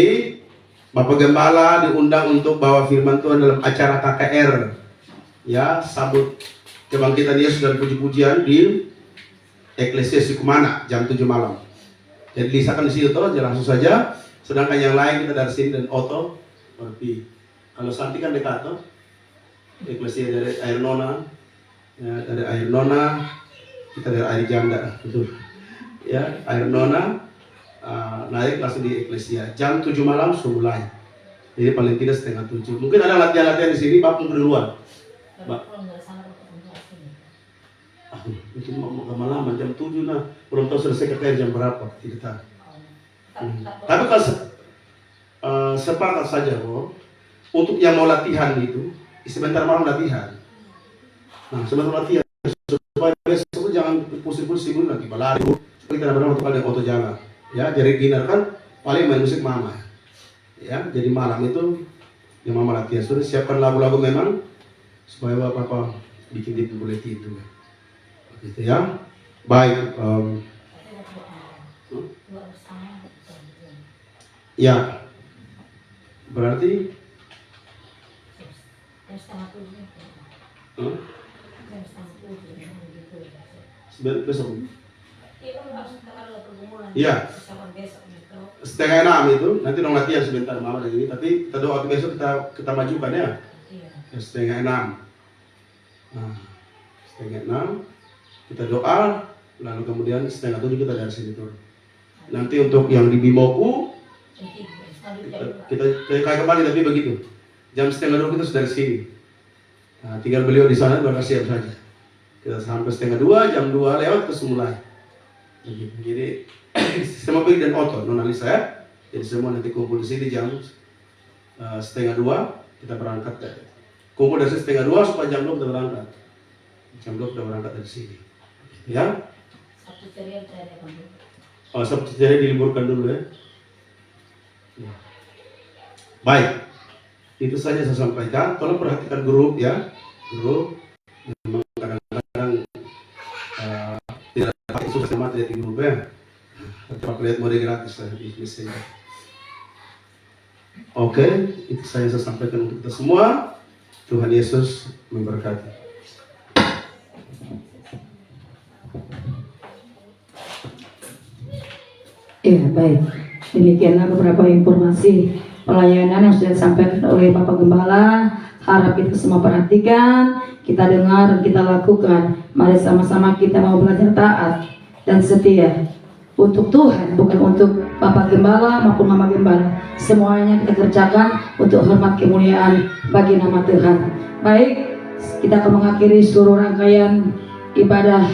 Bapak Gembala diundang untuk bawa firman Tuhan dalam acara KKR. Ya, sambut kebangkitan Yesus dan puji-pujian di Eklesia Sikumana jam 7 malam. Jadi Lisa kan di situ terus, langsung saja. Sedangkan yang lain kita dari sini dan Oto pergi. Kalau Santi kan dekat tuh. Eklesia dari Air Nona, ya, dari Air Nona, kita dari Air Janda, betul. Ya, Air Nona naik langsung di Eklesia. Jam 7 malam sudah mulai. Jadi paling tidak setengah 7. Mungkin ada latihan-latihan di sini, Bapak di luar. Itu mau lama jam 7 nah, belum tahu selesai KKR jam berapa, tidak tahu. Tapi kalau sepakat saja kok, untuk yang mau latihan itu, sebentar malam latihan. Nah, sebentar latihan supaya besok jangan pusing-pusing lagi balari. Kita benar untuk kalian foto jalan. Ya, jadi Ginar kan paling main musik mama. Ya, jadi malam itu yang mama latihan. Sudah siapkan lagu-lagu memang supaya bapak bikin di boleh itu. Gitu ya. Baik. Ya. Berarti besok. Iya. Setengah 6 itu nanti dong latihan sebentar mama dari ini, tapi kita doa besok kita majukan ya. Setengah 6. Nah, setengah 6 kita doa, lalu kemudian setengah 7 kita dari sini turun. Nanti untuk yang di Bimoku kita kayak kembali tapi begitu. Jam setengah 2 kita sudah dari sini. Nah, tinggal beliau di sana baru siap saja. Kita sampai setengah 2, jam 2 lewat terus mulai. Begitu. Jadi semua pergi dan Oto, Nona Lisa ya. Jadi semua nanti kumpul di sini jam setengah 2 kita berangkat. Kumpul dari sini setengah 2 supaya jam 2 kita berangkat. Jam 2 kita berangkat dari sini. Ya. Sabtu ceria diliburkan dulu ya. Baik. Itu saja saya sampaikan. Tolong perhatikan grup ya. Grup memang kadang-kadang tidak dapat isu semangat di grup ya. Tapi lihat mode gratis lah di sini. Oke, itu saya sampaikan untuk kita semua. Tuhan Yesus memberkati. Ya, baik. Demikianlah beberapa informasi pelayanan yang sudah disampaikan oleh Bapak Gembala. Harap kita semua perhatikan, kita dengar, dan kita lakukan. Mari sama-sama kita mau belajar taat dan setia untuk Tuhan, bukan untuk Bapak Gembala maupun Mama Gembala. Semuanya kita kerjakan untuk hormat kemuliaan bagi nama Tuhan. Baik, kita akan mengakhiri seluruh rangkaian ibadah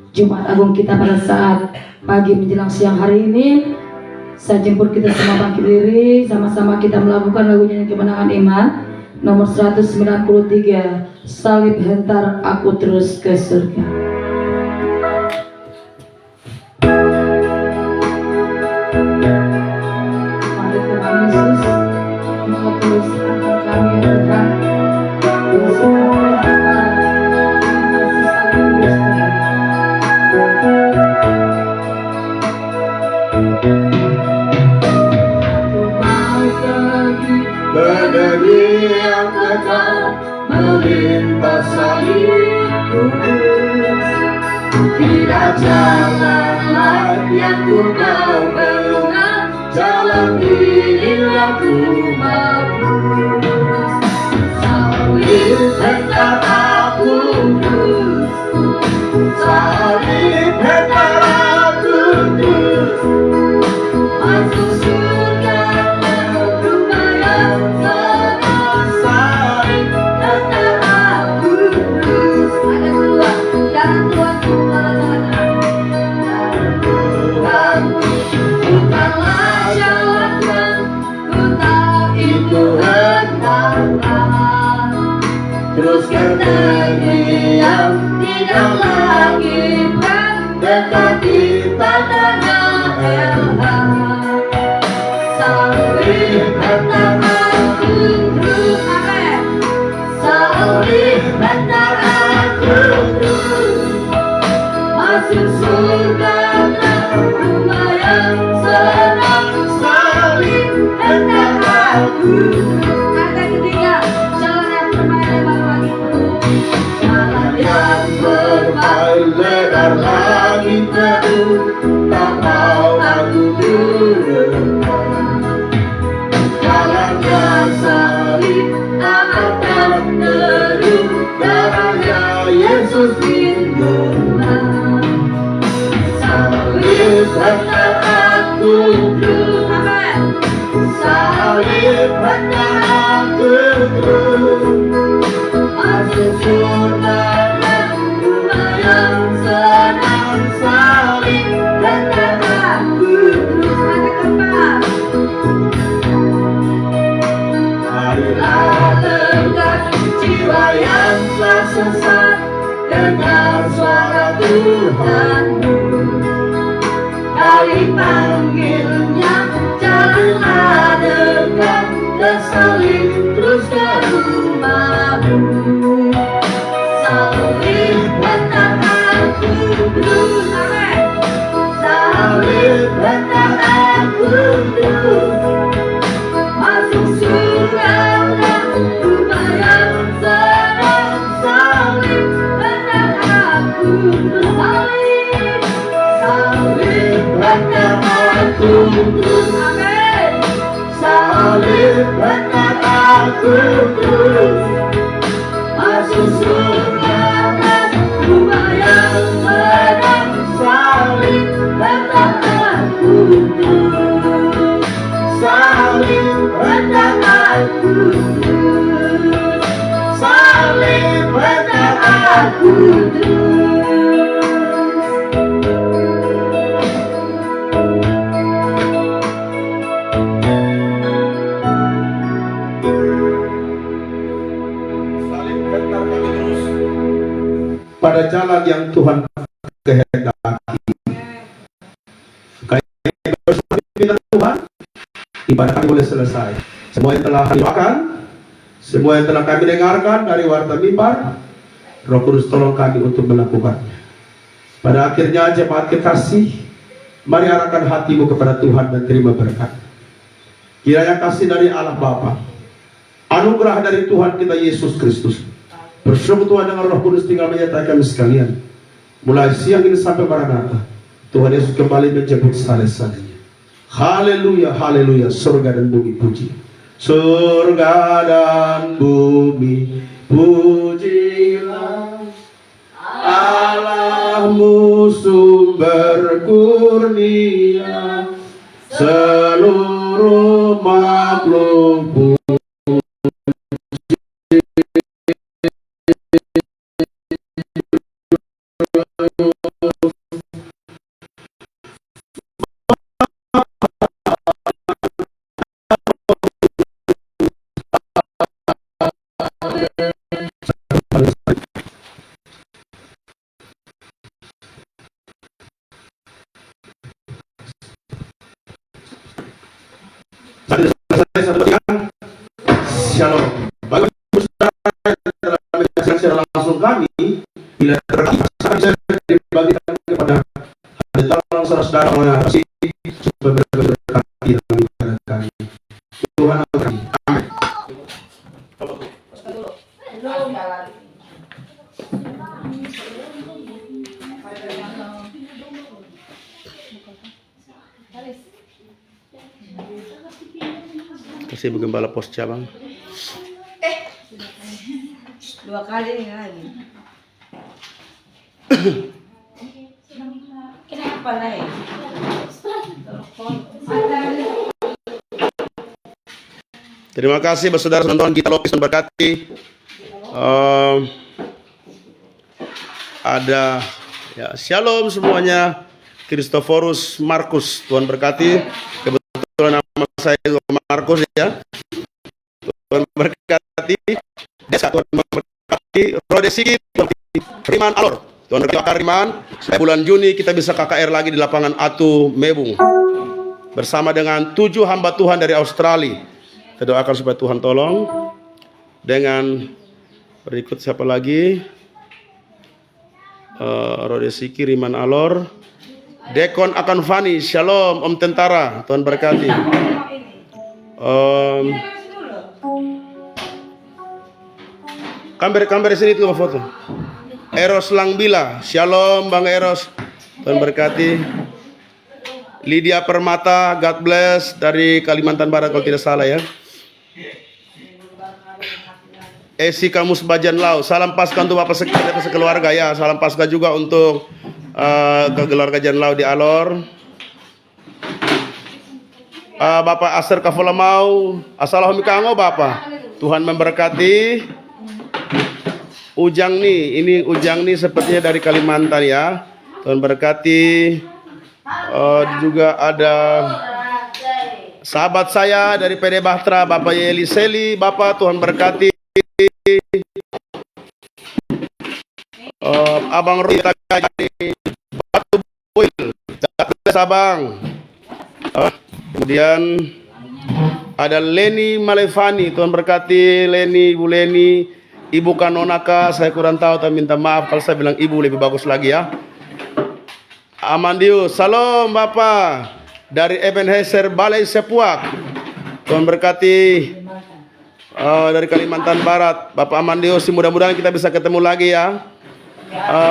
Jumat Agung kita pada saat pagi menjelang siang hari ini. Saya jemput kita semua bangkit diri, sama-sama kita melakukan lagu nyanyi kemenangan iman nomor 193, salib hentar aku terus ke surga. Mari Tuhan Yesus, Engkau terus akan kami ya Tuhan, terus kami akan kasih salib Kristus. Berdiri yang kekal melintas salib Kristus. Tidak jalan lain yang ku berkenan, jalan inilah ku mampus. Salib hentar aku terus, salib hentar aku terus, masuk surga rumah yang senang. Salib hentar aku terus. Ada keluar, jalan Tuhan bukanlah jalan aku. Bukanlah jalanku, ku tak itu hentaklah. Terus ketinggian tidak lagi mendekati tandanya Elah. Salib hentar aku terus, Amin. salib hentar aku terus, masuk surga rumah yang senang. Salib hentar aku terus. Ada ketiga, jalan yang bermain lebar lagi terus. Jalan yang bermain lebar lagi terus, tak mau aku durungkan. Jalannya salib akan meneru, darahnya Yesus lindunglah. Salib hentar aku terus, Amin. salib hentar aku terus, masuk surga rumah yang senang. Salib hentar aku terus. Ada keempat, Marilah tegar jiwa yang telah sesat, dengar suara Tuhanmu. Dari panggilnya janganlah dekat, ke salib terus ke rumahmu. Salib hentar aku terus, Amin. salib hentar aku terus, masuk surga rumah yang senang. Salib hentar aku terus, salib hentar aku terus, Amin. salib hentar aku terus, masuk surga rumah yang senang. Salib hentar aku terus, salib hentar aku terus, salib hentar aku terus. Salib hentar kami terus pada jalan yang Tuhan kehendaki. Kami bersyukur Tuhan, ibadah kami boleh selesai. Semua yang telah kami doakan, semua yang telah kami dengarkan dari warta mimbar, Roh Kudus tolong kami untuk melakukannya. Pada akhirnya jemaat kekasih, mari arahkan hatimu kepada Tuhan dan terima berkat. Kiranya kasih dari Allah Bapa, anugerah dari Tuhan kita Yesus Kristus, bersama Tuhan dengan Roh Kudus tinggal menyertai kami sekalian. Mulai siang ini sampai Maranatha, Tuhan Yesus kembali menjemput saleh-salehnya. Haleluya, haleluya. Surga dan bumi puji, surga dan bumi pujilah Allahmu sumber kurnia, seluruh makhluk kami bila bisa dibagikan kepada tolong saudara-saudara mengatasi supaya berkati dalam ibadah kami. Tuhan kami. Amin. Kasih Gembala Pos Cabang. 2 kali lagi. Kenapa lagi? Terima kasih saudara nonton kita Lopis berkati. Ada ya, shalom semuanya. Kristoforus Markus, Tuhan berkati. Kebetulan nama saya Markus ya. Tuhan berkati. Desa Tuhan berkati. Rode Sigit, Riman Alor. Tuhan berkati Riman. Bulan Juni kita bisa KKR lagi di lapangan Atu Mebung. Bersama dengan 7 hamba Tuhan dari Australia. Kita doakan supaya Tuhan tolong. Dengan berikut siapa lagi? Rode Siki, Riman Alor. Dekon Akan Fani, shalom Om Tentara, Tuhan berkati. Kamber sini tuh foto. Eros Langbila, shalom Bang Eros, Tuhan berkati. Lydia Permata, God bless dari Kalimantan Barat kalau tidak salah ya. Esi Kamus Bajan Lau, salam Paskah untuk Bapak sekeluarga ya. Salam Paskah juga untuk keluarga Janlau di Alor. Bapak Aser Kafolamau, assalamualaikum kango Bapak. Tuhan memberkati. Ujang nih, Ujang nih sepertinya dari Kalimantan ya. Tuhan berkati. Juga ada sahabat saya dari PD Bahtera, Bapak Yeli Seli, Bapak Tuhan berkati. Abang Rita dari Batu Buil, Sabang. Kemudian ada Leni Malevani, Tuhan berkati Leni, Ibu Leni, Ibu Kanonaka, saya kurang tahu, tapi minta maaf kalau saya bilang Ibu lebih bagus lagi ya. Amandius, salam Bapak dari Ebenezer Balai Sepuak, Tuhan berkati. Dari Kalimantan Barat, Bapak Amandius, mudah-mudahan kita bisa ketemu lagi ya.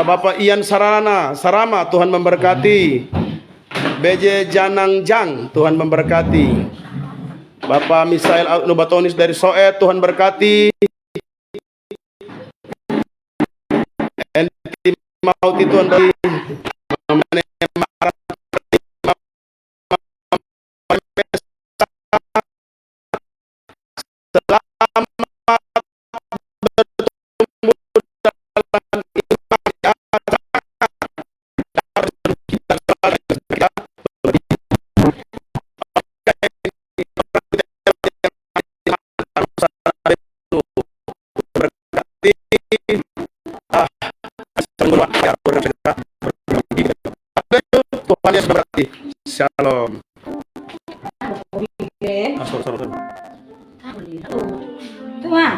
Bapak Ian Sarama, Tuhan memberkati. BJ Janangjang, Tuhan memberkati. Bapak Misael Nubatonis dari Soet, Tuhan berkati. Enti Mauti, Tuhan dari Tuhan Yesus memberkati. Shalom. Tuhan.